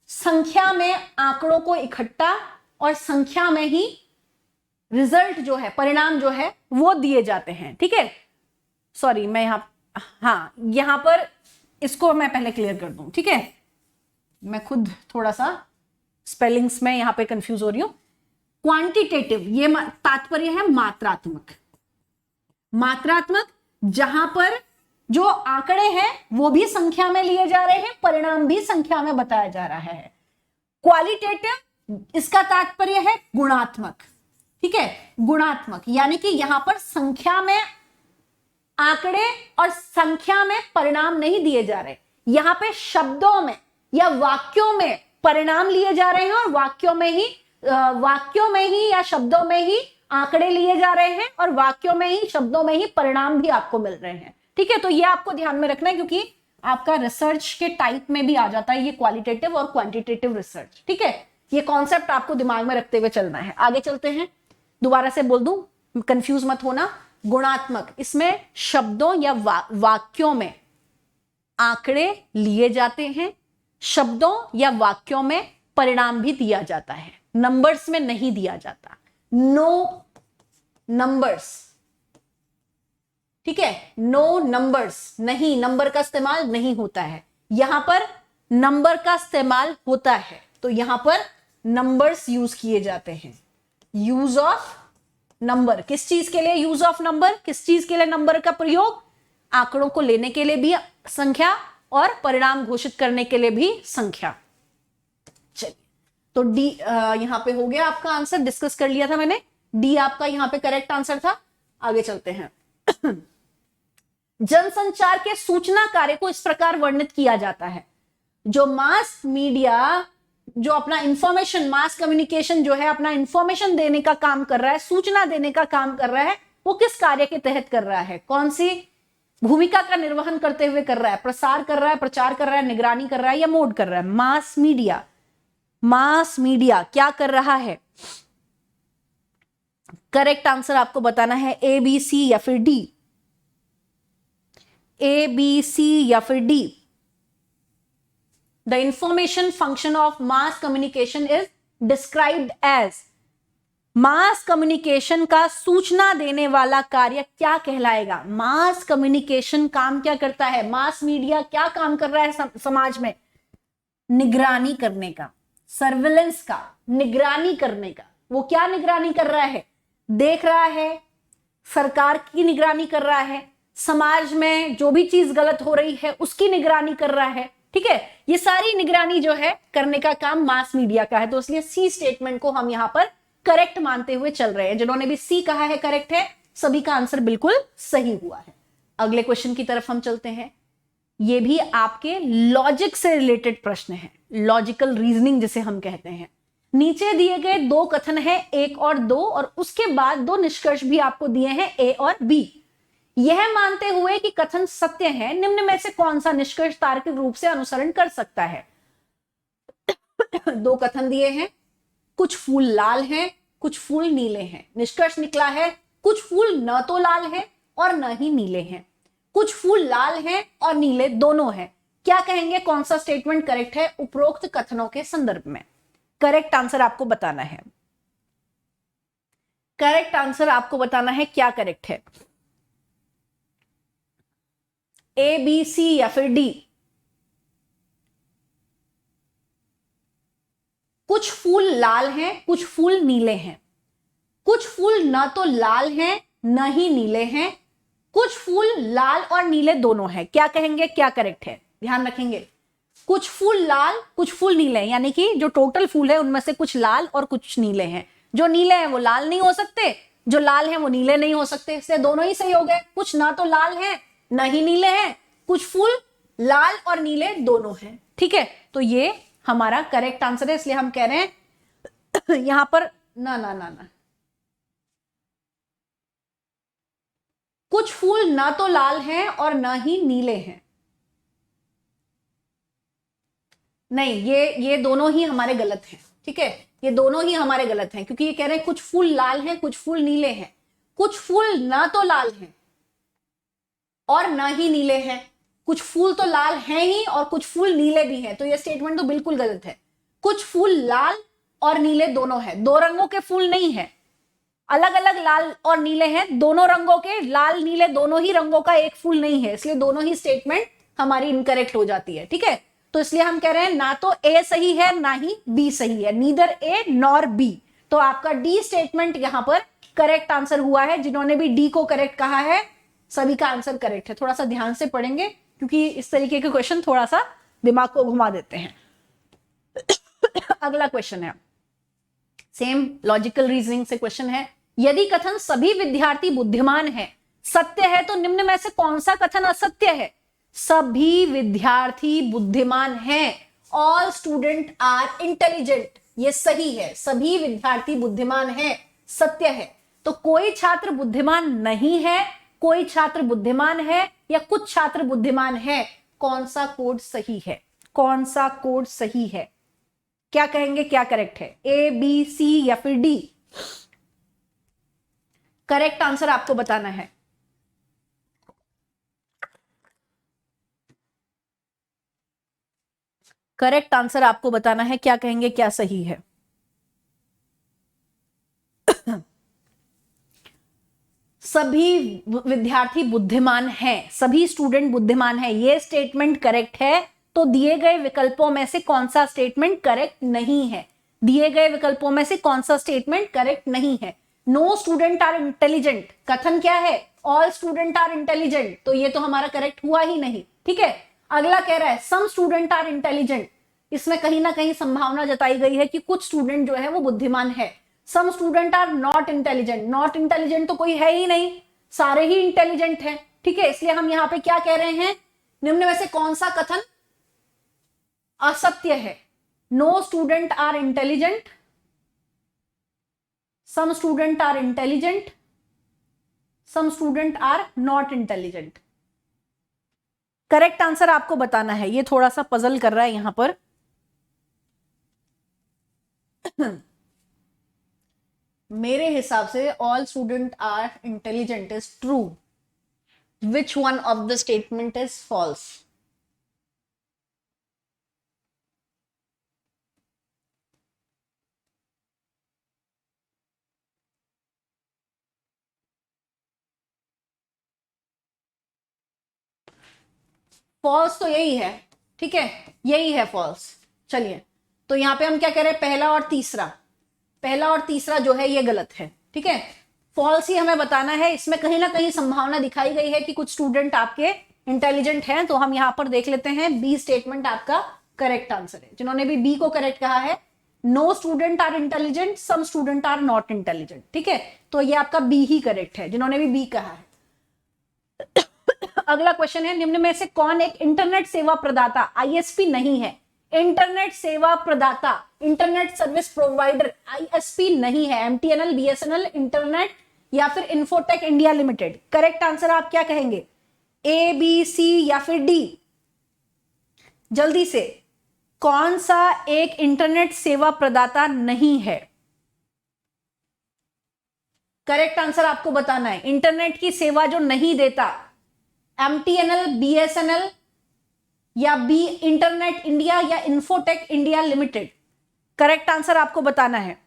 संख्या में आंकड़ों को इकट्ठा और संख्या में ही रिजल्ट जो है, परिणाम जो है वो दिए जाते हैं, ठीक है। सॉरी, मैं यहां पर इसको मैं पहले क्लियर कर दूं, ठीक है। मैं खुद थोड़ा सा स्पेलिंग्स में यहां पे कंफ्यूज हो रही हूं। क्वांटिटेटिव, ये तात्पर्य है मात्रात्मक। मात्रात्मक, जहां पर जो आंकड़े हैं वो भी संख्या में लिए जा रहे हैं, परिणाम भी संख्या में बताया जा रहा है। क्वालिटेटिव, इसका तात्पर्य है गुणात्मक, ठीक है। गुणात्मक यानी कि यहां पर संख्या में आंकड़े और संख्या में परिणाम नहीं दिए जा रहे, यहां पे शब्दों में या वाक्यों में परिणाम लिए जा रहे हैं और वाक्यों में ही या शब्दों में ही आंकड़े लिए जा रहे हैं और वाक्यों में ही, शब्दों में ही परिणाम भी आपको मिल रहे हैं, ठीक है। तो ये आपको ध्यान में रखना है, क्योंकि आपका रिसर्च के टाइप में भी आ जाता है ये क्वालिटेटिव और क्वांटिटेटिव रिसर्च, ठीक है। ये कॉन्सेप्ट आपको दिमाग में रखते हुए चलना है। आगे चलते हैं, दोबारा से बोल दूं, कंफ्यूज मत होना। गुणात्मक, इसमें शब्दों या वाक्यों में आंकड़े लिए जाते हैं, शब्दों या वाक्यों में परिणाम भी दिया जाता है, नंबर्स में नहीं दिया जाता। नो नंबर्स, ठीक है। नो नंबर्स, नहीं, नंबर का इस्तेमाल नहीं होता है। यहां पर नंबर का इस्तेमाल होता है, तो यहां पर नंबर्स यूज किए जाते हैं। यूज ऑफ नंबर, किस चीज के लिए यूज ऑफ नंबर, किस चीज के लिए नंबर का प्रयोग? आंकड़ों को लेने के लिए भी संख्या और परिणाम घोषित करने के लिए भी संख्या। चलिए, तो डी यहां पे हो गया आपका आंसर, डिस्कस कर लिया था मैंने। डी आपका यहां पे करेक्ट आंसर था। आगे चलते हैं। जनसंचार के सूचना कार्य को इस प्रकार वर्णित किया जाता है। जो मास मीडिया, जो अपना इंफॉर्मेशन, मास कम्युनिकेशन जो है अपना इंफॉर्मेशन देने का काम कर रहा है, सूचना देने का काम कर रहा है, वो किस कार्य के तहत कर रहा है, कौन सी भूमिका का निर्वहन करते हुए कर रहा है? प्रसार कर रहा है, प्रचार कर रहा है, निगरानी कर रहा है या मोड कर रहा है? मास मीडिया, मास मीडिया क्या कर रहा है? करेक्ट आंसर आपको बताना है ए बी सी या फिर डी, ए बी सी या फिर D. The information function of mass communication is described as, mass communication का सूचना देने वाला कार्य क्या कहलाएगा? मास कम्युनिकेशन काम क्या करता है? मास मीडिया क्या काम कर रहा है समाज में? निगरानी करने का, सर्विलेंस का, निगरानी करने का। वो क्या निगरानी कर रहा है? देख रहा है, सरकार की निगरानी कर रहा है, समाज में जो भी चीज गलत हो रही है उसकी निगरानी कर रहा है, ठीक है। ये सारी निगरानी जो है करने का काम मास मीडिया का है, तो इसलिए सी स्टेटमेंट को हम यहां पर करेक्ट मानते हुए चल रहे हैं। जिन्होंने भी सी कहा है करेक्ट है, सभी का आंसर बिल्कुल सही हुआ है। अगले क्वेश्चन की तरफ हम चलते हैं। ये भी आपके लॉजिक से रिलेटेड प्रश्न है, लॉजिकल रीजनिंग जिसे हम कहते हैं। नीचे दिए गए दो कथन है, एक और दो, और उसके बाद दो निष्कर्ष भी आपको दिए हैं, ए और बी। यह मानते हुए कि कथन सत्य है, निम्न में से कौन सा निष्कर्ष तार्किक रूप से अनुसरण कर सकता है? दो कथन दिए हैं, कुछ फूल लाल हैं, कुछ फूल नीले हैं। निष्कर्ष निकला है कुछ फूल न तो लाल हैं और न ही नीले हैं, कुछ फूल लाल हैं और नीले दोनों हैं। क्या कहेंगे, कौन सा स्टेटमेंट करेक्ट है उपरोक्त कथनों के संदर्भ में? करेक्ट आंसर आपको बताना है। करेक्ट आंसर आपको बताना है क्या करेक्ट है, ए बी सी या फिर डी? कुछ फूल लाल हैं, कुछ फूल नीले हैं, कुछ फूल न तो लाल हैं न ही नीले हैं, कुछ फूल लाल और नीले दोनों हैं। क्या कहेंगे, क्या करेक्ट है? ध्यान रखेंगे, कुछ फूल लाल कुछ फूल नीले हैं, यानी कि जो टोटल फूल है उनमें से कुछ लाल और कुछ नीले हैं। जो नीले हैं वो लाल नहीं हो सकते, जो लाल हैं वो नीले नहीं हो सकते, इसलिए दोनों ही सही हो गए। कुछ ना तो लाल हैं न ही नीले हैं, कुछ फूल लाल और नीले दोनों हैं। ठीक है, तो ये हमारा करेक्ट आंसर है, इसलिए हम कह रहे हैं यहां पर ना ना ना ना, कुछ फूल ना तो लाल हैं और ना ही नीले हैं। नहीं, ये दोनों ही हमारे गलत हैं। ठीक है, ये दोनों ही हमारे गलत हैं, क्योंकि ये कह रहे हैं कुछ फूल लाल हैं कुछ फूल नीले हैं। कुछ फूल ना तो लाल हैं और ना ही नीले हैं, कुछ फूल तो लाल हैं ही और कुछ फूल नीले भी हैं, तो ये स्टेटमेंट तो बिल्कुल गलत है। कुछ फूल लाल और नीले दोनों हैं, दो रंगों के फूल नहीं है, अलग अलग लाल और नीले हैं, दोनों रंगों के, लाल नीले दोनों ही रंगों का एक फूल नहीं है, इसलिए दोनों ही स्टेटमेंट हमारी इनकरेक्ट हो जाती है। ठीक है, तो इसलिए हम कह रहे हैं ना तो ए सही है ना ही बी सही है, नीदर ए नॉर बी। तो आपका डी स्टेटमेंट यहां पर करेक्ट आंसर हुआ है। जिन्होंने भी डी को करेक्ट कहा है सभी का आंसर करेक्ट है। थोड़ा सा ध्यान से पढ़ेंगे क्योंकि इस तरीके के क्वेश्चन थोड़ा सा दिमाग को घुमा देते हैं। अगला क्वेश्चन है, सेम लॉजिकल रीजनिंग से क्वेश्चन है, यदि कथन सभी विद्यार्थी बुद्धिमान है सत्य है तो निम्न में से कौन सा कथन असत्य है? सभी विद्यार्थी बुद्धिमान हैं, ऑल स्टूडेंट आर इंटेलिजेंट, ये सही है। सभी विद्यार्थी बुद्धिमान हैं, सत्य है। तो कोई छात्र बुद्धिमान नहीं है, कोई छात्र बुद्धिमान है या कुछ छात्र बुद्धिमान है, कौन सा कोड सही है? कौन सा कोड सही है? क्या कहेंगे, क्या करेक्ट है, ए बी सी या फिर डी? करेक्ट आंसर आपको बताना है। करेक्ट आंसर आपको बताना है, क्या कहेंगे, क्या सही है? सभी विद्यार्थी बुद्धिमान हैं, सभी स्टूडेंट बुद्धिमान हैं, ये स्टेटमेंट करेक्ट है। तो दिए गए विकल्पों में से कौन सा स्टेटमेंट करेक्ट नहीं है? दिए गए विकल्पों में से कौन सा स्टेटमेंट करेक्ट नहीं है? नो स्टूडेंट आर इंटेलिजेंट, कथन क्या है? ऑल स्टूडेंट आर इंटेलिजेंट, तो ये तो हमारा करेक्ट हुआ ही नहीं। ठीक है, अगला कह रहा है सम स्टूडेंट आर इंटेलिजेंट, इसमें कहीं ना कहीं संभावना जताई गई है कि कुछ स्टूडेंट जो है वो बुद्धिमान है। Some student are not intelligent, not intelligent तो कोई है ही नहीं, सारे ही इंटेलिजेंट हैं। ठीक है, इसलिए हम यहां पे क्या कह रहे हैं, निम्न में से कौन सा कथन असत्य है? No student are intelligent, some student are intelligent, some student are not intelligent. Correct answer आपको बताना है, ये थोड़ा सा पजल कर रहा है यहां पर। मेरे हिसाब से all student are intelligent is true, which one of the statement is false? False तो यही है। ठीक है, यही है फॉल्स। चलिए, तो यहां पे हम क्या कह रहे हैं, पहला और तीसरा, पहला और तीसरा जो है ये गलत है। ठीक है, फॉल्स ही हमें बताना है। इसमें कहीं ना कहीं संभावना दिखाई गई है कि कुछ स्टूडेंट आपके इंटेलिजेंट हैं, तो हम यहां पर देख लेते हैं बी स्टेटमेंट आपका करेक्ट आंसर है। जिन्होंने भी बी को करेक्ट कहा है no student are intelligent, some student are not intelligent. ठीक है, तो ये आपका बी ही करेक्ट है, जिन्होंने भी बी कहा है। अगला क्वेश्चन है, निम्न में से कौन एक इंटरनेट सेवा प्रदाता आईएसपी नहीं है? इंटरनेट सेवा प्रदाता, इंटरनेट सर्विस प्रोवाइडर आईएसपी नहीं है। एमटीएनएल, बीएसएनएल, इंटरनेट या फिर infotech India limited. Correct answer आप क्या कहेंगे? ए, बी, सी या फिर डी? जल्दी से, कौन सा एक इंटरनेट सेवा प्रदाता नहीं है? करेक्ट आंसर आपको बताना है। इंटरनेट की सेवा जो नहीं देता, एमटीएनएल, बीएसएनएल या बी इंटरनेट इंडिया या infotech India limited. Correct answer आपको बताना है।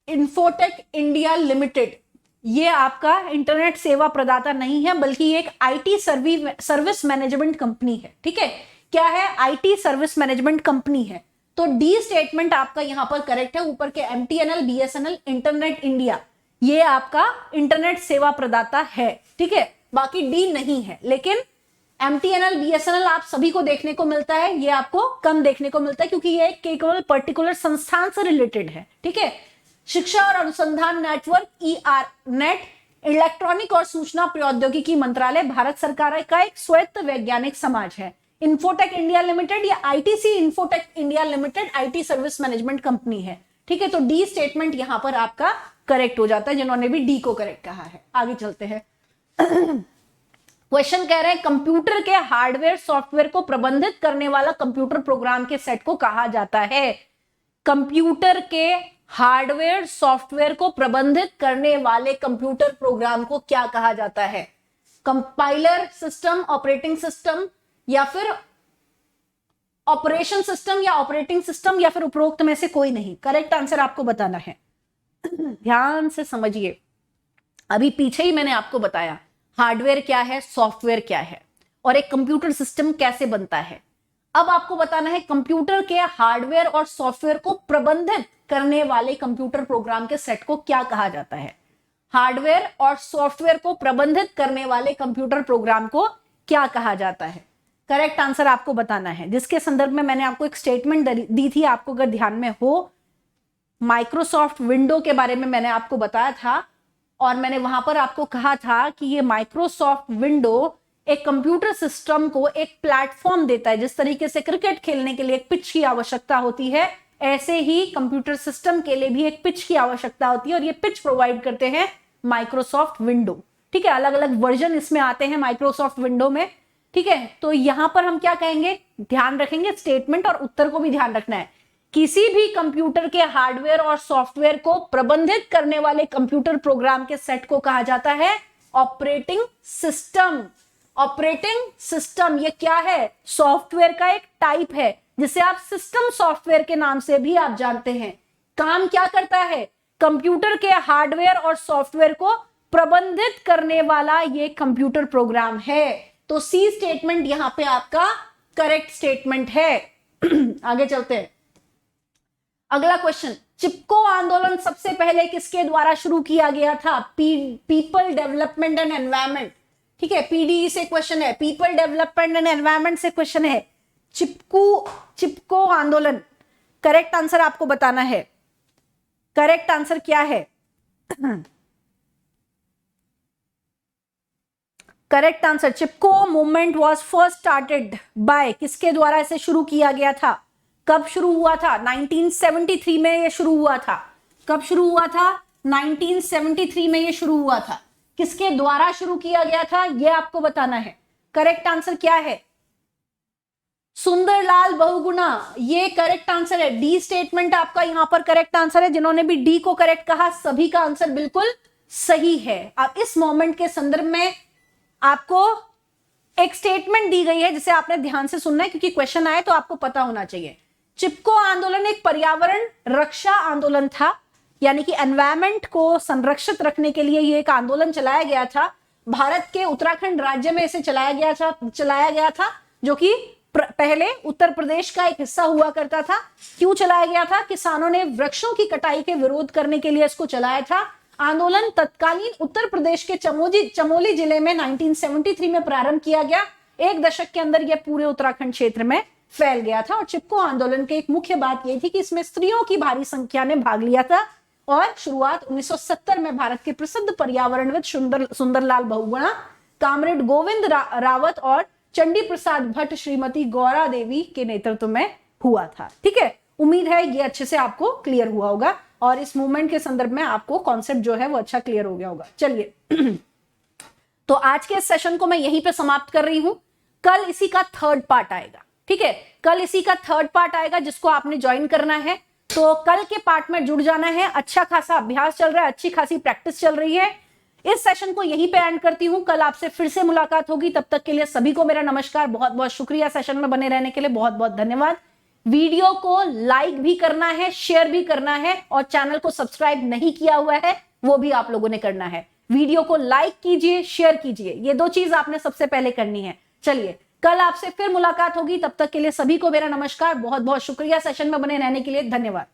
इन्फोटेक इंडिया लिमिटेड ये आपका इंटरनेट सेवा प्रदाता नहीं है, बल्कि एक आईटी सर्विस मैनेजमेंट कंपनी है। ठीक है, क्या है? आईटी सर्विस मैनेजमेंट कंपनी है। तो डी स्टेटमेंट आपका यहां पर करेक्ट है। ऊपर के एमटीएनएल, बीएसएनएल, इंटरनेट इंडिया ये आपका इंटरनेट सेवा प्रदाता है। ठीक है, बाकी डी नहीं है। लेकिन एमटीएनएल, बीएसएनएल आप सभी को देखने को मिलता है, ये आपको कम देखने को मिलता है क्योंकि ये केवल पर्टिकुलर संस्थान से रिलेटेड है। ठीक है, शिक्षा और अनुसंधान नेटवर्क ईआर नेट, इलेक्ट्रॉनिक और सूचना प्रौद्योगिकी मंत्रालय भारत सरकार का एक स्वायत्त वैज्ञानिक समाज है। इन्फोटेक इंडिया लिमिटेड या ITC infotech India limited IT service management company है। ठीक है, तो डी स्टेटमेंट यहां पर आपका करेक्ट हो जाता है, जिन्होंने भी डी को करेक्ट कहा है। आगे चलते हैं। क्वेश्चन कह रहे हैं कंप्यूटर के हार्डवेयर सॉफ्टवेयर को प्रबंधित करने वाला कंप्यूटर प्रोग्राम के सेट को कहा जाता है? कंप्यूटर के हार्डवेयर सॉफ्टवेयर को प्रबंधित करने वाले कंप्यूटर प्रोग्राम को क्या कहा जाता है? कंपाइलर सिस्टम, ऑपरेटिंग सिस्टम या फिर ऑपरेशन सिस्टम या ऑपरेटिंग सिस्टम या फिर उपरोक्त में से कोई नहीं। करेक्ट आंसर आपको बताना है। ध्यान से समझिए, अभी पीछे ही मैंने आपको बताया हार्डवेयर क्या है, सॉफ्टवेयर क्या है और एक कंप्यूटर सिस्टम कैसे बनता है। अब आपको बताना है कंप्यूटर के हार्डवेयर और सॉफ्टवेयर को प्रबंधित करने वाले कंप्यूटर प्रोग्राम के सेट को क्या कहा जाता है? हार्डवेयर और सॉफ्टवेयर को प्रबंधित करने वाले कंप्यूटर प्रोग्राम को क्या कहा जाता है? करेक्ट आंसर आपको बताना है, जिसके संदर्भ में मैंने आपको एक स्टेटमेंट दी थी, आपको अगर ध्यान में हो। माइक्रोसॉफ्ट विंडो के बारे में मैंने आपको बताया था और मैंने वहां पर आपको कहा था कि ये माइक्रोसॉफ्ट विंडो एक कंप्यूटर सिस्टम को एक प्लेटफॉर्म देता है। जिस तरीके से क्रिकेट खेलने के लिए एक पिच की आवश्यकता होती है, ऐसे ही कंप्यूटर सिस्टम के लिए भी एक पिच की आवश्यकता होती है और ये पिच प्रोवाइड करते हैं माइक्रोसॉफ्ट विंडो। ठीक है, अलग अलग वर्जन इसमें आते हैं माइक्रोसॉफ्ट विंडो में। ठीक है, तो यहां पर हम क्या कहेंगे, ध्यान रखेंगे स्टेटमेंट और उत्तर को भी ध्यान रखना है। किसी भी कंप्यूटर के हार्डवेयर और सॉफ्टवेयर को प्रबंधित करने वाले कंप्यूटर प्रोग्राम के सेट को कहा जाता है ऑपरेटिंग सिस्टम। ऑपरेटिंग सिस्टम ये क्या है? सॉफ्टवेयर का एक टाइप है जिसे आप सिस्टम सॉफ्टवेयर के नाम से भी आप जानते हैं। काम क्या करता है? कंप्यूटर के हार्डवेयर और सॉफ्टवेयर को प्रबंधित करने वाला ये कंप्यूटर प्रोग्राम है। तो सी स्टेटमेंट यहां पे आपका करेक्ट स्टेटमेंट है। आगे चलते हैं। अगला क्वेश्चन, चिपको आंदोलन सबसे पहले किसके द्वारा शुरू किया गया था? People development and environment. ठीक है, पीडीई से क्वेश्चन है, पीपल डेवलपमेंट एंड एनवायरमेंट से क्वेश्चन है। चिपको आंदोलन, करेक्ट आंसर आपको बताना है। करेक्ट आंसर क्या है? Correct answer, Chipko movement was first started by, किसके द्वारा इसे शुरू किया गया था? कब शुरू हुआ था? 1973 में ये शुरू हुआ था। कब शुरू हुआ था? 1973 में ये शुरू हुआ था। किसके द्वारा शुरू किया गया था ये आपको बताना है। करेक्ट आंसर क्या है? सुंदरलाल बहुगुणा, ये करेक्ट आंसर है। डी स्टेटमेंट आपका यहां पर करेक्ट आंसर है। जिन्होंने भी डी को करेक्ट कहा सभी का आंसर बिल्कुल सही है। अब इस मोमेंट के संदर्भ में आपको एक स्टेटमेंट दी गई है जिसे आपने ध्यान से सुनना है क्योंकि क्वेश्चन आए तो आपको पता होना चाहिए। चिपको आंदोलन एक पर्यावरण रक्षा आंदोलन था, यानी कि एनवायरमेंट को संरक्षित रखने के लिए ये एक आंदोलन चलाया गया था। भारत के उत्तराखंड राज्य में इसे चलाया गया था जो कि पहले उत्तर प्रदेश का एक हिस्सा हुआ करता था। क्यों चलाया गया था? किसानों ने वृक्षों की कटाई के विरोध करने के लिए इसको चलाया था। आंदोलन तत्कालीन उत्तर प्रदेश के चमोली जिले में 1973 में प्रारंभ किया गया। एक दशक के अंदर यह पूरे उत्तराखंड क्षेत्र में फैल गया था। और चिपको आंदोलन की एक मुख्य बात यह थी कि इसमें स्त्रियों की भारी संख्या ने भाग लिया था और शुरुआत 1970 में भारत के प्रसिद्ध पर्यावरणविद सुंदरलाल बहुगुणा, कामरेड गोविंद रावत और चंडी प्रसाद भट्ट, श्रीमती गौरा देवी के नेतृत्व में हुआ था। ठीक है, उम्मीद है ये अच्छे से आपको क्लियर हुआ होगा और इस मूवमेंट के संदर्भ में आपको कॉन्सेप्ट जो है वो अच्छा क्लियर हो गया होगा। चलिए तो आज के सेशन को मैं यहीं पे समाप्त कर रही हूं। कल इसी का थर्ड पार्ट आएगा। ठीक है, कल इसी का थर्ड पार्ट आएगा जिसको आपने ज्वाइन करना है। तो कल के पार्ट में जुड़ जाना है। अच्छा खासा अभ्यास चल रहा है, अच्छी खासी प्रैक्टिस चल रही है। इस सेशन को यहीं पे एंड करती हूं। कल आपसे फिर से मुलाकात होगी। तब तक के लिए सभी को मेरा नमस्कार, बहुत बहुत शुक्रिया सेशन में बने रहने के लिए, बहुत बहुत धन्यवाद। वीडियो को लाइक भी करना है, शेयर भी करना है और चैनल को सब्सक्राइब नहीं किया हुआ है वो भी आप लोगों ने करना है। वीडियो को लाइक कीजिए, शेयर कीजिए, ये दो चीज आपने सबसे पहले करनी है। चलिए कल आपसे फिर मुलाकात होगी। तब तक के लिए सभी को मेरा नमस्कार, बहुत बहुत शुक्रिया सेशन में बने रहने के लिए, धन्यवाद।